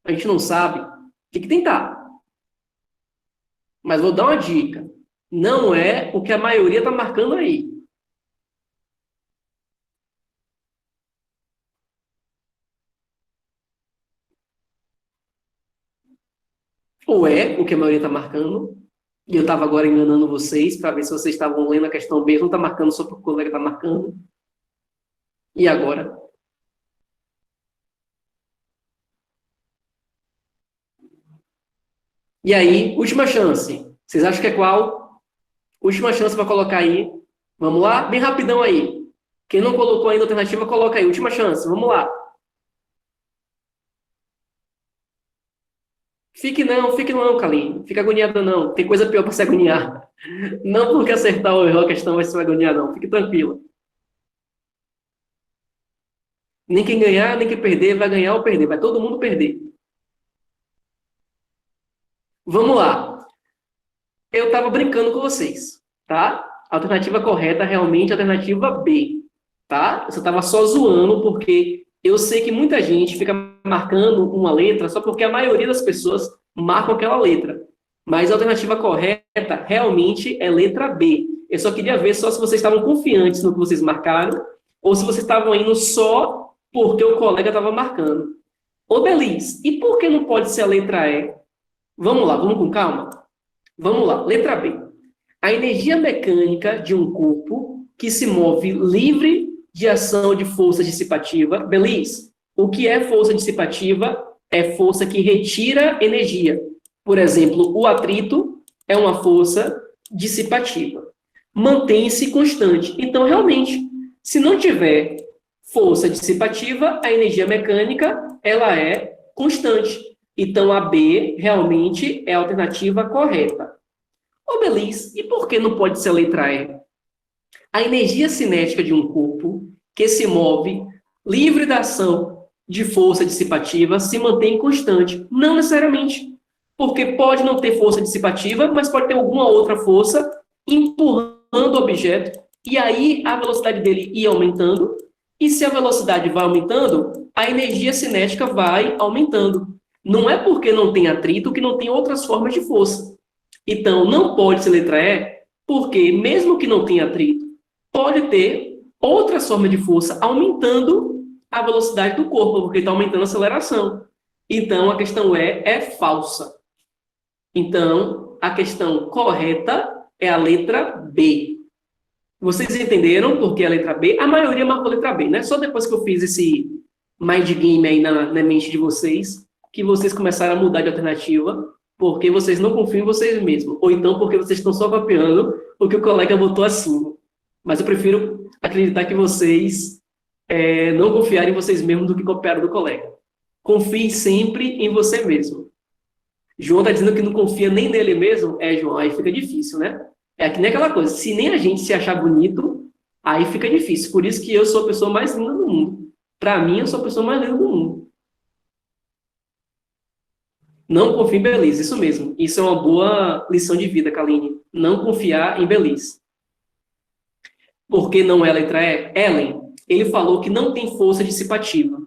A gente não sabe. Tem que tentar. Mas vou dar uma dica. Não é o que a maioria está marcando aí. Ou é o que a maioria está marcando, e eu estava agora enganando vocês para ver se vocês estavam lendo a questão B, não está marcando só porque o colega está marcando. E agora? E aí, última chance. Vocês acham que é qual? Última chance para colocar aí. Vamos lá? Bem rapidão aí. Quem não colocou ainda a alternativa, coloca aí. Última chance. Vamos lá. Fique não, Kaline. Fica agoniada não. Tem coisa pior para se agoniar. Não porque acertar ou errar a questão vai se agoniar, não. Fique tranquila. Nem quem ganhar, nem quem perder vai ganhar ou perder. Vai todo mundo perder. Vamos lá. Eu estava brincando com vocês, tá? A alternativa correta realmente é a alternativa B, tá? Eu estava só zoando porque eu sei que muita gente fica marcando uma letra só porque a maioria das pessoas marcam aquela letra. Mas a alternativa correta realmente é letra B. Eu só queria ver só se vocês estavam confiantes no que vocês marcaram ou se vocês estavam indo só porque o colega estava marcando. Ô, Belis, e por que não pode ser a letra E? Vamos lá, vamos com calma? Vamos lá, letra B. A energia mecânica de um corpo que se move livre de ação de força dissipativa. Belis, o que é força dissipativa? É força que retira energia. Por exemplo, o atrito é uma força dissipativa. Mantém-se constante. Então, realmente, se não tiver força dissipativa, a energia mecânica ela é constante. Então, a B realmente é a alternativa correta. Ô, Belis, e por que não pode ser a letra E? A energia cinética de um corpo que se move livre da ação de força dissipativa se mantém constante. Não necessariamente. Porque pode não ter força dissipativa, mas pode ter alguma outra força empurrando o objeto. E aí a velocidade dele ia aumentando. E se a velocidade vai aumentando, a energia cinética vai aumentando. Não é porque não tem atrito que não tem outras formas de força. Então, não pode ser letra E, porque mesmo que não tenha atrito, pode ter outras formas de força aumentando a velocidade do corpo, porque está aumentando a aceleração. Então, a questão E é falsa. Então, a questão correta é a letra B. Vocês entenderam por que a letra B? A maioria marcou a letra B, né? Só depois que eu fiz esse mind game aí na mente de vocês, que vocês começaram a mudar de alternativa, porque vocês não confiam em vocês mesmos, ou então porque vocês estão só copiando o que o colega botou acima. Mas eu prefiro acreditar que vocês não confiarem em vocês mesmos do que copiaram do colega. Confie sempre em você mesmo. João está dizendo que não confia nem nele mesmo. João, aí fica difícil, né? É que nem aquela coisa, se nem a gente se achar bonito, aí fica difícil. Por isso que eu sou a pessoa mais linda do mundo. Para mim, eu sou a pessoa mais linda do mundo. Não confie em Belis, isso mesmo. Isso é uma boa lição de vida, Kaline. Não confiar em Belis. Por que não é a letra E? Ellen, ele falou que não tem força dissipativa.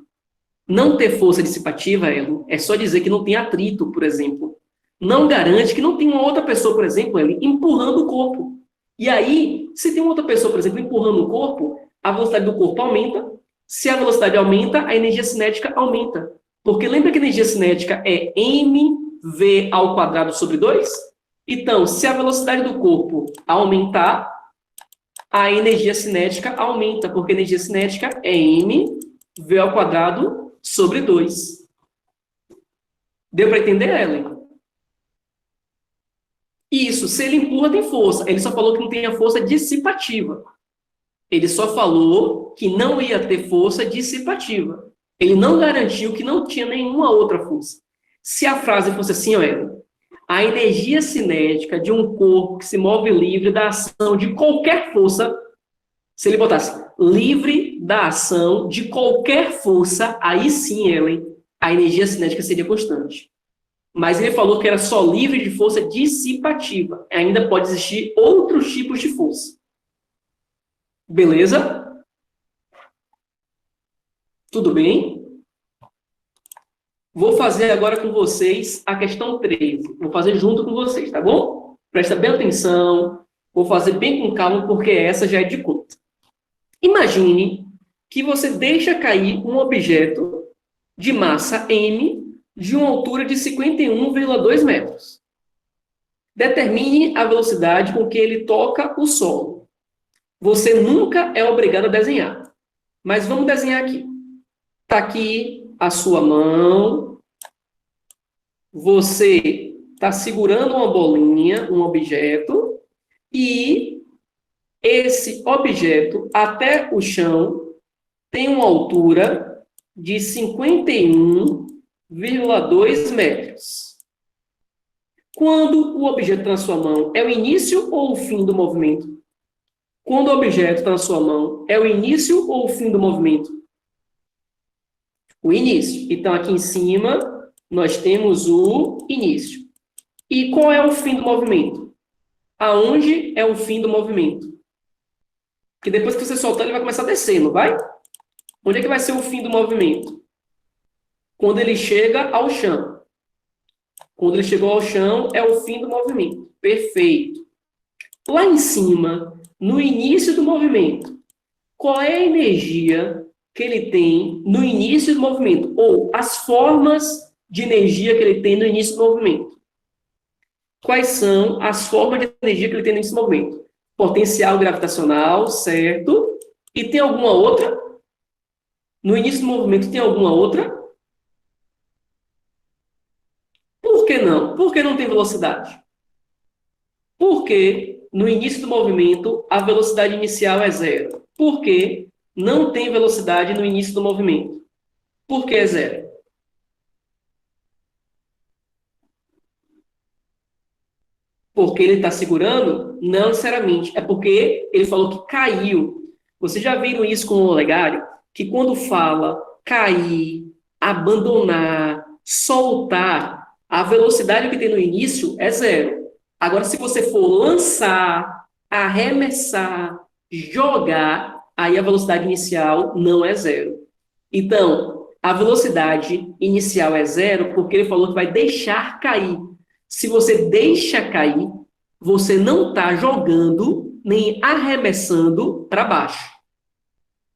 Não ter força dissipativa, Ellen, é só dizer que não tem atrito, por exemplo. Não garante que não tem uma outra pessoa, por exemplo, Ellen, empurrando o corpo. E aí, se tem uma outra pessoa, por exemplo, empurrando o corpo, a velocidade do corpo aumenta. Se a velocidade aumenta, a energia cinética aumenta. Porque lembra que a energia cinética é mv ao quadrado sobre 2? Então, se a velocidade do corpo aumentar, a energia cinética aumenta, porque a energia cinética é mv ao quadrado sobre 2. Deu para entender, Ellen? Isso, se ele empurra, tem força. Ele só falou que não tem a força dissipativa. Ele só falou que não ia ter força dissipativa. Ele não garantiu que não tinha nenhuma outra força. Se a frase fosse assim, Ellen, a energia cinética de um corpo que se move livre da ação de qualquer força, se ele botasse livre da ação de qualquer força, aí sim, Ellen, a energia cinética seria constante. Mas ele falou que era só livre de força dissipativa. Ainda pode existir outros tipos de força. Beleza? Tudo bem? Vou fazer agora com vocês a questão 13. Vou fazer junto com vocês, tá bom? Presta bem atenção. Vou fazer bem com calma, porque essa já é de conta. Imagine que você deixa cair um objeto de massa M de uma altura de 51,2 metros. Determine a velocidade com que ele toca o solo. Você nunca é obrigado a desenhar. Mas vamos desenhar aqui. Está aqui a sua mão. Você está segurando uma bolinha, um objeto, e esse objeto até o chão tem uma altura de 51,2 metros. Quando o objeto está na sua mão, é o início ou o fim do movimento? Quando o objeto está na sua mão, é o início ou o fim do movimento? O início. Então, aqui em cima, nós temos o início. E qual é o fim do movimento? Aonde é o fim do movimento? Porque depois que você soltar, ele vai começar a descer, não vai? Onde é que vai ser o fim do movimento? Quando ele chega ao chão. Quando ele chegou ao chão, é o fim do movimento. Perfeito. Lá em cima, no início do movimento, qual é a energia que ele tem no início do movimento? Ou as formas de energia que ele tem no início do movimento? Quais são as formas de energia que ele tem no início do movimento? Potencial gravitacional, certo? E tem alguma outra? No início do movimento tem alguma outra? Por que não? Por que não tem velocidade? Porque no início do movimento a velocidade inicial é zero. Por que não tem velocidade no início do movimento? Por que é zero? Porque ele está segurando? Não necessariamente. É porque ele falou que caiu. Vocês já viram isso com o Olegário? Que quando fala cair, abandonar, soltar, a velocidade que tem no início é zero. Agora, se você for lançar, arremessar, jogar, aí a velocidade inicial não é zero. Então, a velocidade inicial é zero porque ele falou que vai deixar cair. Se você deixa cair, você não está jogando nem arremessando para baixo.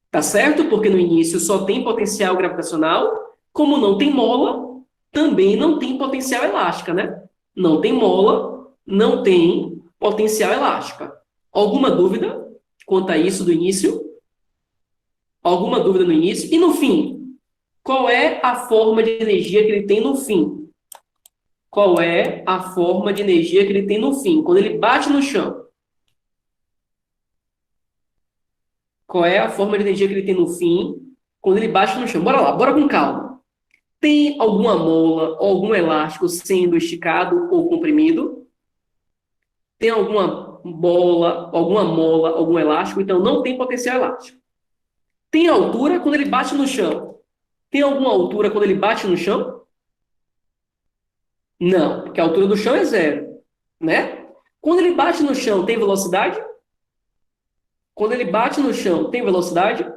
Tá certo? Porque no início só tem potencial gravitacional. Como não tem mola, também não tem potencial elástica, né? Não tem mola, não tem potencial elástica. Alguma dúvida quanto a isso do início? Alguma dúvida no início? E no fim? Qual é a forma de energia que ele tem no fim? Qual é a forma de energia que ele tem no fim, quando ele bate no chão? Qual é a forma de energia que ele tem no fim, quando ele bate no chão? Bora lá, bora com calma. Tem alguma mola ou algum elástico sendo esticado ou comprimido? Tem alguma bola, alguma mola, algum elástico? Então, não tem potencial elástico. Tem altura quando ele bate no chão? Tem alguma altura quando ele bate no chão? Não, porque a altura do chão é zero, né? Quando ele bate no chão, tem velocidade? Quando ele bate no chão, tem velocidade?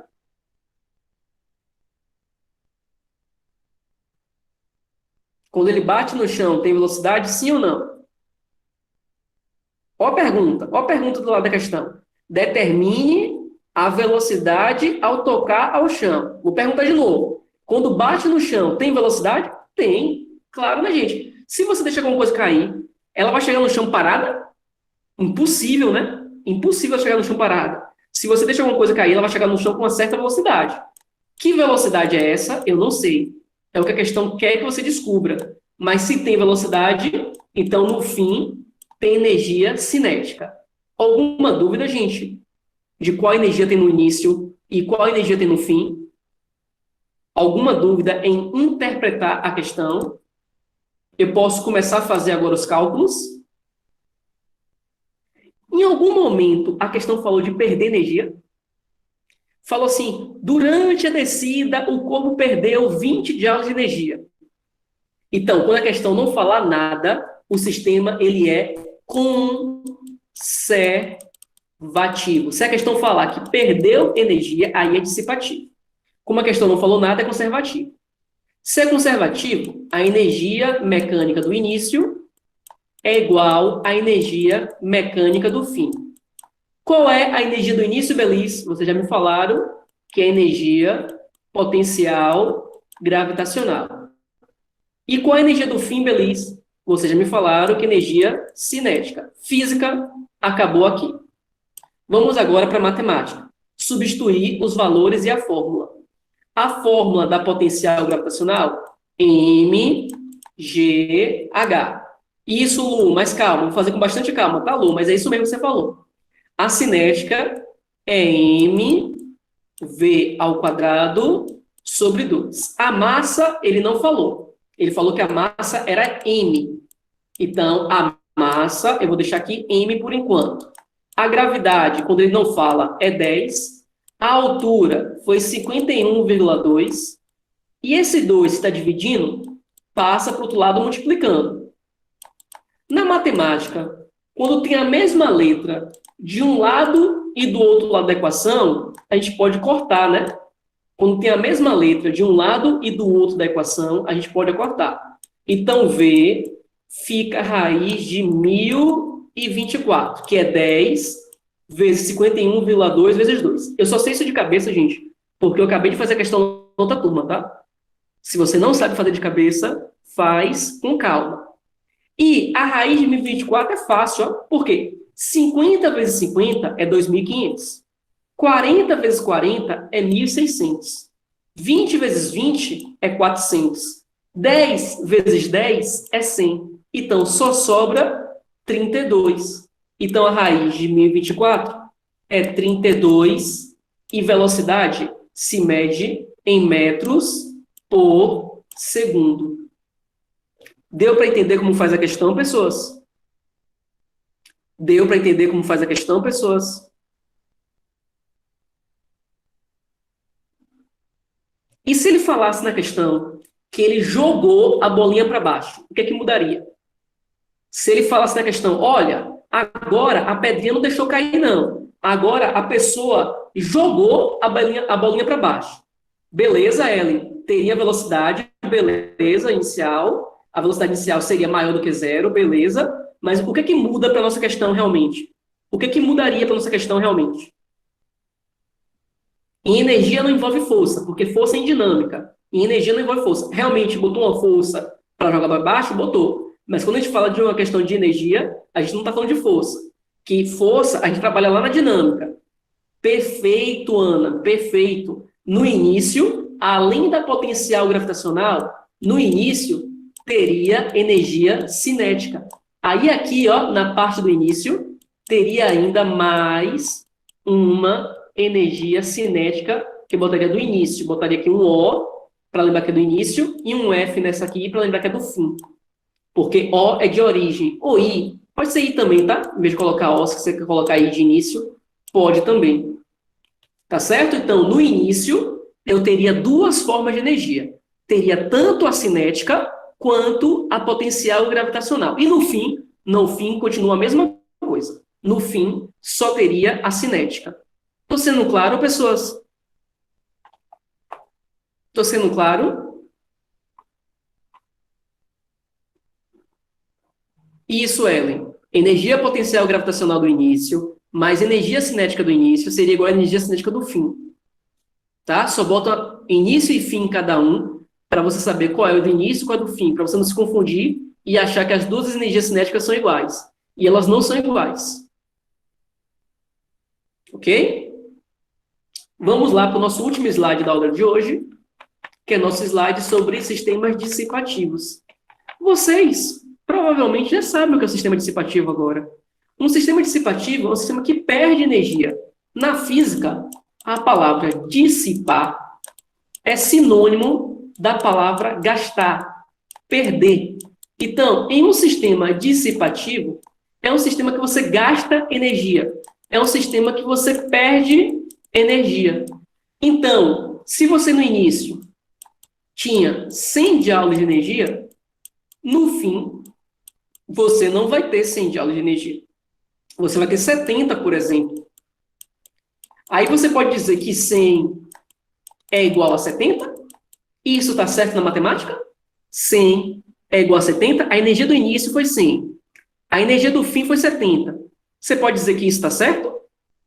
Quando ele bate no chão, tem velocidade? Sim ou não? Ó a pergunta do lado da questão. Determine a velocidade ao tocar ao chão. Vou perguntar de novo. Quando bate no chão, tem velocidade? Tem. Claro, né, gente? Se você deixar alguma coisa cair, ela vai chegar no chão parada? Impossível, né? Impossível chegar no chão parada. Se você deixa alguma coisa cair, ela vai chegar no chão com uma certa velocidade. Que velocidade é essa? Eu não sei. É o que a questão quer que você descubra. Mas se tem velocidade, então no fim tem energia cinética. Alguma dúvida, gente? De qual energia tem no início e qual energia tem no fim? Alguma dúvida em interpretar a questão? Eu posso começar a fazer agora os cálculos. Em algum momento, a questão falou de perder energia. Falou assim, durante a descida, o corpo perdeu 20 joules de energia. Então, quando a questão não falar nada, o sistema ele é conservativo. Se a questão falar que perdeu energia, aí é dissipativo. Como a questão não falou nada, é conservativo. Se é conservativo, a energia mecânica do início é igual à energia mecânica do fim. Qual é a energia do início, Belis? Vocês já me falaram que é a energia potencial gravitacional. E qual é a energia do fim, Belis? Vocês já me falaram que é energia cinética. Física acabou aqui. Vamos agora para a matemática. Substituir os valores e a fórmula. A fórmula da potencial gravitacional? mgh. Isso, Lu, mas calma, vou fazer com bastante calma, tá, Lu? Mas é isso mesmo que você falou. A cinética é mv ao quadrado sobre 2. A massa, ele não falou. Ele falou que a massa era m. Então, a massa, eu vou deixar aqui m por enquanto. A gravidade, quando ele não fala, é 10. A altura foi 51,2. E esse 2 que está dividindo, passa para o outro lado multiplicando. Na matemática, quando tem a mesma letra de um lado e do outro lado da equação, a gente pode cortar, né? Quando tem a mesma letra de um lado e do outro da equação, a gente pode cortar. Então, V fica a raiz de 1024, que é 10 vezes 51,2 vezes 2. Eu só sei isso de cabeça, gente, porque eu acabei de fazer a questão na outra turma, tá? Se você não sabe fazer de cabeça, faz com calma. E a raiz de 1024 é fácil, ó. Por quê? 50 vezes 50 é 2.500. 40 vezes 40 é 1.600. 20 vezes 20 é 400. 10 vezes 10 é 100. Então, só sobra 32. Então, a raiz de 1024 é 32 e velocidade se mede em metros por segundo. Deu para entender como faz a questão, pessoas? Deu para entender como faz a questão, pessoas? E se ele falasse na questão que ele jogou a bolinha para baixo, o que é que mudaria? Se ele falasse na questão, olha, agora a pedrinha não deixou cair, não. Agora a pessoa jogou a bolinha para baixo. Beleza, Ellen? Teria velocidade, beleza, inicial. A velocidade inicial seria maior do que zero, beleza. Mas o que é que muda para a nossa questão realmente? O que é que mudaria para a nossa questão realmente? Em energia não envolve força, porque força é em dinâmica. Em energia não envolve força. Realmente, botou uma força para jogar para baixo? Botou. Mas quando a gente fala de uma questão de energia, a gente não está falando de força. Que força, a gente trabalha lá na dinâmica. Perfeito, Ana, perfeito. No início, além da potencial gravitacional, no início, teria energia cinética. Aí aqui, ó, na parte do início, teria ainda mais uma energia cinética, que eu botaria do início. Botaria aqui um O, para lembrar que é do início, e um F nessa aqui, para lembrar que é do fim. Porque O é de origem. Ou I, pode ser I também, tá? Em vez de colocar O, se você quer colocar I de início, pode também. Tá certo? Então, no início, eu teria duas formas de energia. Teria tanto a cinética, quanto a potencial gravitacional. E no fim, continua a mesma coisa. No fim, só teria a cinética. Estou sendo claro, pessoas? Estou sendo claro? Isso, Ellen. Energia potencial gravitacional do início, mais energia cinética do início, seria igual a energia cinética do fim. Tá? Só bota início e fim em cada um, para você saber qual é o do início e qual é o do fim, para você não se confundir e achar que as duas energias cinéticas são iguais. E elas não são iguais. Ok? Vamos lá para o nosso último slide da aula de hoje, que é nosso slide sobre sistemas dissipativos. Vocês provavelmente já sabem o que é o sistema dissipativo agora. Um sistema dissipativo é um sistema que perde energia. Na física, a palavra dissipar é sinônimo da palavra gastar, perder. Então, em um sistema dissipativo, é um sistema que você gasta energia. É um sistema que você perde energia. Então, se você no início tinha 100 joules de energia, no fim, você não vai ter 100 joules de energia. Você vai ter 70, por exemplo. Aí você pode dizer que 100 é igual a 70? Isso está certo na matemática? 100 é igual a 70? A energia do início foi 100. A energia do fim foi 70. Você pode dizer que isso está certo?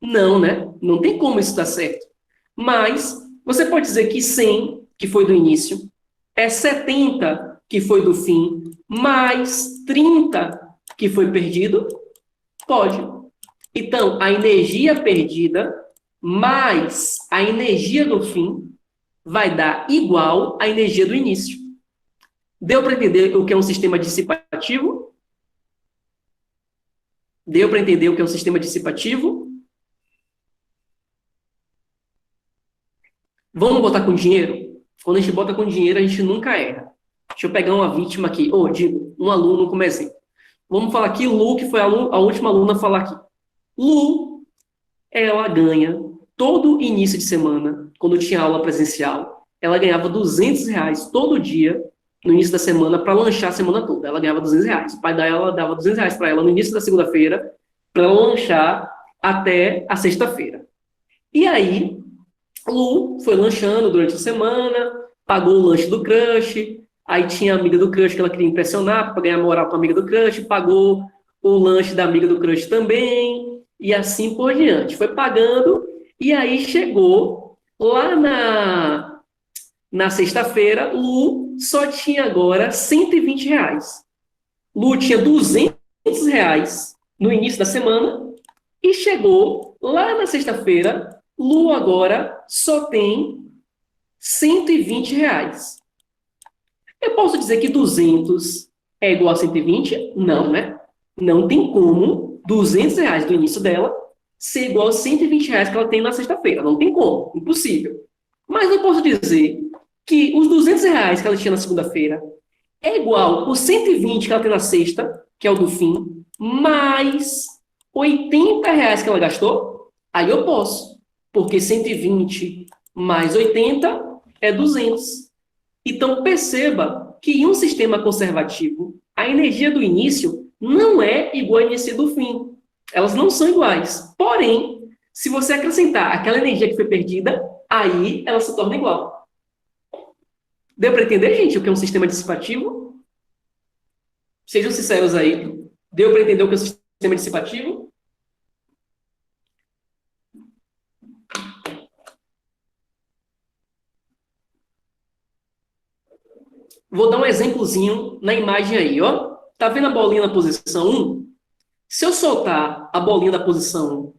Não, né? Não tem como isso dar certo. Mas você pode dizer que 100, que foi do início, é 70, que foi do fim, mais 30, que foi perdido? Pode. Então, a energia perdida mais a energia do fim vai dar igual à energia do início. Deu para entender o que é um sistema dissipativo? Deu para entender o que é um sistema dissipativo? Vamos botar com dinheiro? Quando a gente bota com dinheiro, a gente nunca erra. Deixa eu pegar uma vítima aqui, digo, um aluno como exemplo. Vamos falar aqui, Lu, que foi a última aluna a falar aqui. Lu, ela ganha todo início de semana, quando tinha aula presencial, ela ganhava R$ 200 todo dia, no início da semana, para lanchar a semana toda. Ela ganhava R$ 200. O pai dela dava R$ 200 para ela no início da segunda-feira, para ela lanchar até a sexta-feira. E aí, Lu foi lanchando durante a semana, pagou o lanche do crush, aí tinha a amiga do crush que ela queria impressionar para ganhar moral com a amiga do crush, pagou o lanche da amiga do crush também, e assim por diante. Foi pagando, e aí chegou lá na sexta-feira, Lu só tinha agora R$ 120. Lu tinha R$ 200 no início da semana, e chegou lá na sexta-feira, Lu agora só tem R$ 120. Eu posso dizer que 200 é igual a 120? Não, né? Não tem como R$ 200 do início dela ser igual a R$ 120 que ela tem na sexta-feira. Não tem como, impossível. Mas eu posso dizer que os R$ 200 que ela tinha na segunda-feira é igual os 120 que ela tem na sexta, que é o do fim, mais R$ 80 que ela gastou. Aí eu posso, porque 120 mais 80 é 200. Então, perceba que em um sistema conservativo, a energia do início não é igual à energia do fim. Elas não são iguais. Porém, se você acrescentar aquela energia que foi perdida, aí ela se torna igual. Deu para entender, gente, o que é um sistema dissipativo? Sejam sinceros aí. Deu para entender o que é um sistema dissipativo? Vou dar um exemplozinho na imagem aí, ó. Tá vendo a bolinha na posição 1? Se eu soltar a bolinha da posição 1,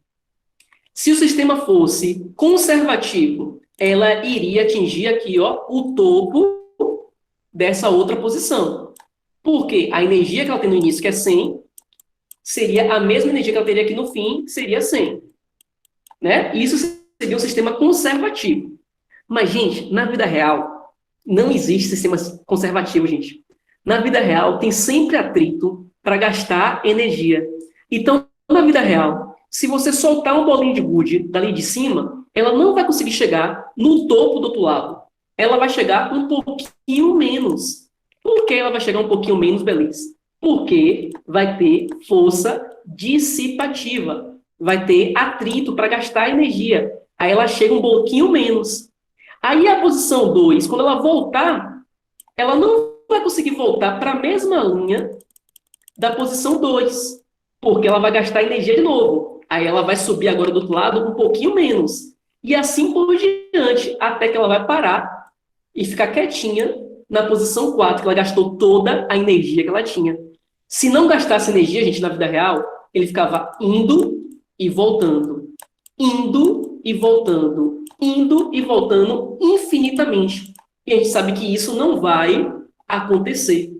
se o sistema fosse conservativo, ela iria atingir aqui, ó, o topo dessa outra posição. Porque a energia que ela tem no início, que é 100, seria a mesma energia que ela teria aqui no fim, que seria 100. Né? Isso seria um sistema conservativo. Mas, gente, na vida real, não existe sistema conservativo, gente. Na vida real, tem sempre atrito para gastar energia. Então, na vida real, se você soltar um bolinho de gude dali de cima, ela não vai conseguir chegar no topo do outro lado. Ela vai chegar um pouquinho menos. Por que ela vai chegar um pouquinho menos, Beliz? Porque vai ter força dissipativa. Vai ter atrito para gastar energia. Aí ela chega um pouquinho menos. Aí a posição 2, quando ela voltar, ela não vai conseguir voltar para a mesma linha da posição 2, porque ela vai gastar energia de novo. Aí ela vai subir agora do outro lado um pouquinho menos. E assim por diante, até que ela vai parar e ficar quietinha na posição 4, que ela gastou toda a energia que ela tinha. Se não gastasse energia, gente, na vida real, ele ficava indo e voltando. Indo e voltando. Indo e voltando infinitamente. E a gente sabe que isso não vai acontecer.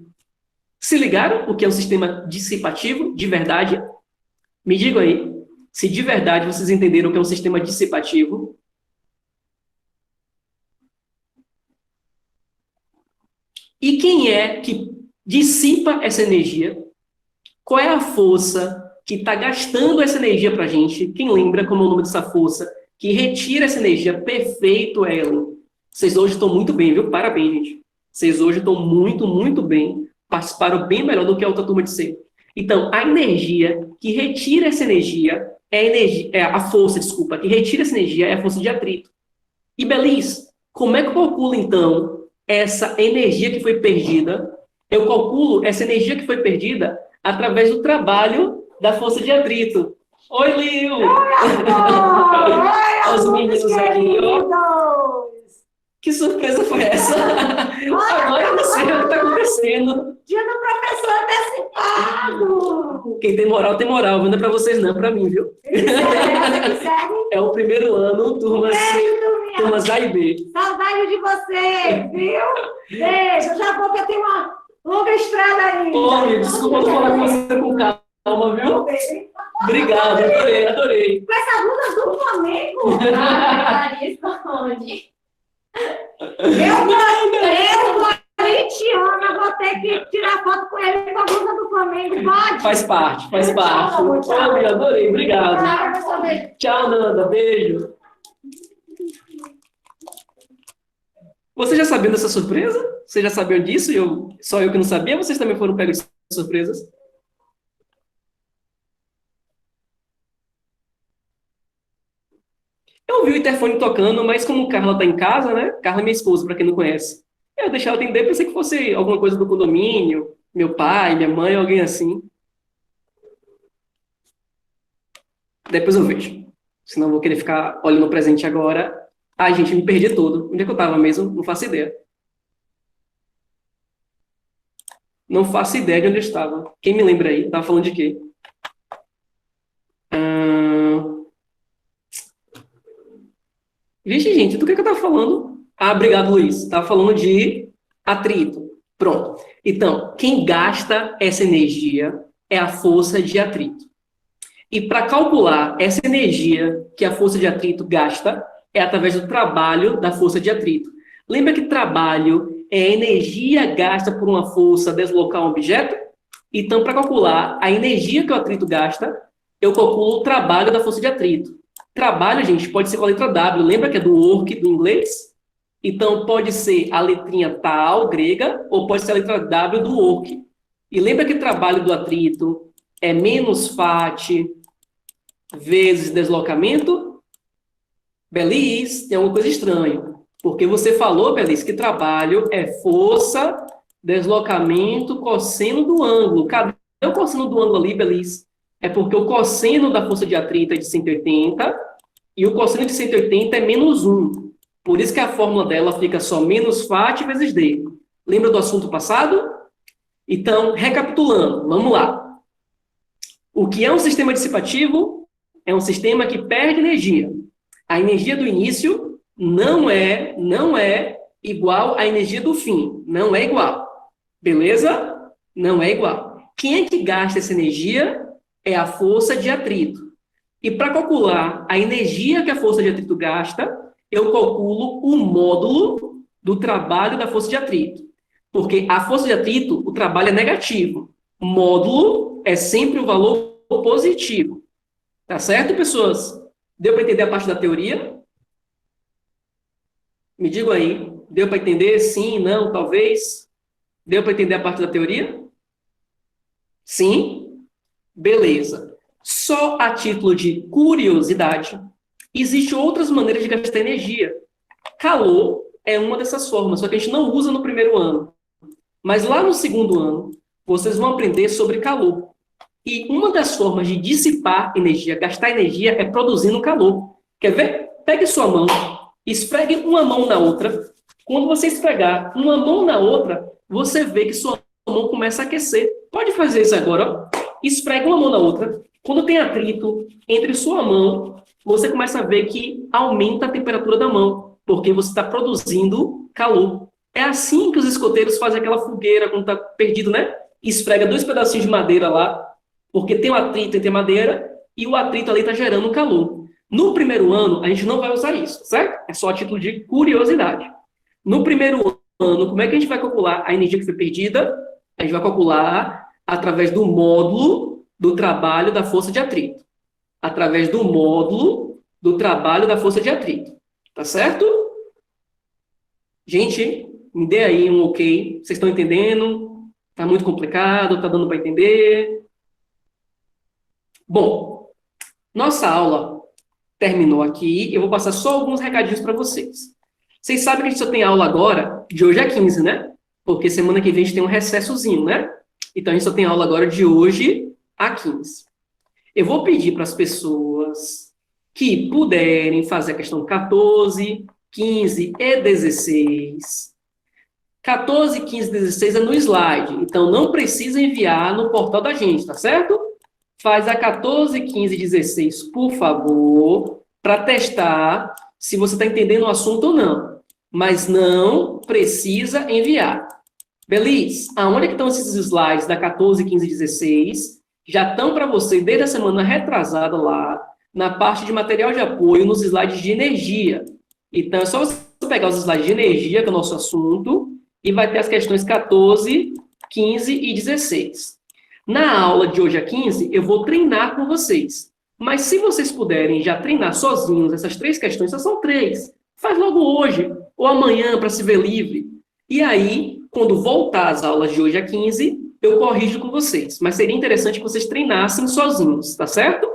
Se ligaram o que é um sistema dissipativo de verdade? Me digam aí, se de verdade vocês entenderam o que é um sistema dissipativo. E quem é que dissipa essa energia? Qual é a força que está gastando essa energia para a gente? Quem lembra como é o nome dessa força que retira essa energia? Perfeito, Ellen. Vocês hoje estão muito bem, viu? Parabéns, gente. Vocês hoje estão muito, muito bem. Participaram bem melhor do que a outra turma de C. Então, a energia que retira essa energia a força, desculpa, que retira essa energia é a força de atrito. E, Beliz, como é que eu calculo, então, essa energia que foi perdida? Eu calculo essa energia que foi perdida através do trabalho da força de atrito. Oi, Lil! Oi, Os meninos aqui, ó. queridos! Que surpresa foi essa? Agora eu não sei o que está acontecendo. Dia do professor antecipado! Quem tem moral, não é para vocês, não, é para mim, viu? É o primeiro ano, turmas A e B. Saudade de você, viu? Beijo, já vou que eu tenho uma longa estrada ainda. Ô, desculpa eu falar com você com calma, viu? Obrigado, adorei. Com essa blusa do Flamengo? Larissa, onde? Eu, corintiana, vou ter que tirar foto com ele com a blusa do Flamengo, pode? Faz parte. Tchau. Adorei, obrigado. Tchau, professor, beijo. Tchau, Nanda, beijo. Vocês já sabiam dessa surpresa? Vocês já sabiam disso? Só eu que não sabia? Vocês também foram pegos de surpresas? Eu vi o interfone tocando, mas como Carla tá em casa, né? Carla é minha esposa, para quem não conhece. Eu deixei ela atender, pensei que fosse alguma coisa do condomínio, meu pai, minha mãe, alguém assim. Depois eu vejo. Senão eu vou querer ficar olhando o presente agora. Ai, gente, me perdi todo. Onde é que eu tava mesmo? Não faço ideia. Não faço ideia de onde eu estava. Quem me lembra aí? Tava falando de quê? Vixe, gente, do que eu tava falando? Ah, obrigado, Luiz. Tava falando de atrito. Pronto. Então, quem gasta essa energia é a força de atrito. E para calcular essa energia que a força de atrito gasta, é através do trabalho da força de atrito. Lembra que trabalho é energia gasta por uma força deslocar um objeto? Então, para calcular a energia que o atrito gasta, eu calculo o trabalho da força de atrito. Trabalho, gente, pode ser com a letra W. Lembra que é do work, do inglês? Então, pode ser a letrinha tal, grega, ou pode ser a letra W do work. E lembra que trabalho do atrito é menos FAT vezes deslocamento? Belis, tem alguma coisa estranha. Porque você falou, Belis, que trabalho é força, deslocamento, cosseno do ângulo. Cadê o cosseno do ângulo ali, Belis? É porque o cosseno da força de atrito é de 180 e o cosseno de 180 é menos 1. Por isso que a fórmula dela fica só menos FAT vezes D. Lembra do assunto passado? Então, recapitulando, vamos lá. O que é um sistema dissipativo? É um sistema que perde energia. A energia do início não é igual à energia do fim. Não é igual. Beleza? Não é igual. Quem é que gasta essa energia? É a força de atrito. E para calcular a energia que a força de atrito gasta, eu calculo o módulo do trabalho da força de atrito. Porque a força de atrito, o trabalho é negativo. Módulo é sempre o valor positivo. Tá certo, pessoas? Deu para entender a parte da teoria? Me digam aí. Deu para entender? Sim, não, talvez? Deu para entender a parte da teoria? Sim? Beleza. Só a título de curiosidade, existem outras maneiras de gastar energia. Calor é uma dessas formas, só que a gente não usa no primeiro ano. Mas lá no segundo ano, vocês vão aprender sobre calor. E uma das formas de dissipar energia, gastar energia, é produzindo calor. Quer ver? Pegue sua mão, esfregue uma mão na outra. Quando você esfregar uma mão na outra, você vê que sua mão começa a aquecer. Pode fazer isso agora, ó. Esfrega uma mão na outra. Quando tem atrito entre sua mão, você começa a ver que aumenta a temperatura da mão, porque você está produzindo calor. É assim que os escoteiros fazem aquela fogueira quando está perdido, né? Esfrega 2 pedacinhos de madeira lá, porque tem um atrito entre a madeira e o atrito ali está gerando calor. No primeiro ano, a gente não vai usar isso, certo? É só a título de curiosidade. No primeiro ano, como é que a gente vai calcular a energia que foi perdida? A gente vai calcular através do módulo do trabalho da força de atrito. Através do módulo do trabalho da força de atrito. Tá certo? Gente, me dê aí um ok. Vocês estão entendendo? Tá muito complicado? Tá dando para entender? Bom, nossa aula terminou aqui. Eu vou passar só alguns recadinhos para vocês. Vocês sabem que a gente só tem aula agora de hoje a 15, né? Porque semana que vem a gente tem um recessozinho, né? Então, a gente só tem aula agora de hoje a 15. Eu vou pedir para as pessoas que puderem fazer a questão 14, 15 e 16. 14, 15 e 16 é no slide. Então, não precisa enviar no portal da gente, tá certo? Faz a 14, 15 e 16, por favor, para testar se você está entendendo o assunto ou não. Mas não precisa enviar. Belis, aonde é que estão esses slides da 14, 15 e 16? Já estão para você desde a semana retrasada lá, na parte de material de apoio, nos slides de energia. Então, é só você pegar os slides de energia, que é o nosso assunto, e vai ter as questões 14, 15 e 16. Na aula de hoje a 15, eu vou treinar com vocês. Mas se vocês puderem já treinar sozinhos essas 3 questões, só são 3. Faz logo hoje. ou amanhã para se ver livre. E aí, quando voltar às aulas de hoje a 15, eu corrijo com vocês. Mas seria interessante que vocês treinassem sozinhos, tá certo?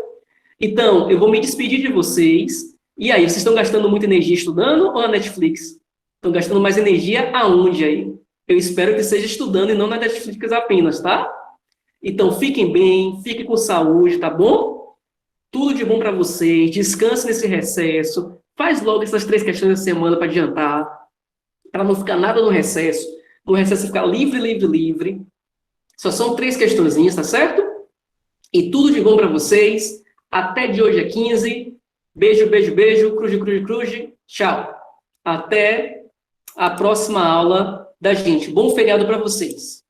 Então, eu vou me despedir de vocês. E aí, vocês estão gastando muita energia estudando ou na Netflix? Estão gastando mais energia aonde aí? Eu espero que seja estudando e não na Netflix apenas, tá? Então, fiquem bem, fiquem com saúde, tá bom? Tudo de bom para vocês, descanse nesse recesso, faz logo essas 3 questões da semana para adiantar, para não ficar nada no recesso. No recesso ficar livre, livre, livre. Só são 3 questõezinhas, tá certo? E tudo de bom para vocês. Até de hoje a 15. Beijo, beijo, beijo. Cruz, cruz, cruz. Tchau. Até a próxima aula da gente. Bom feriado para vocês.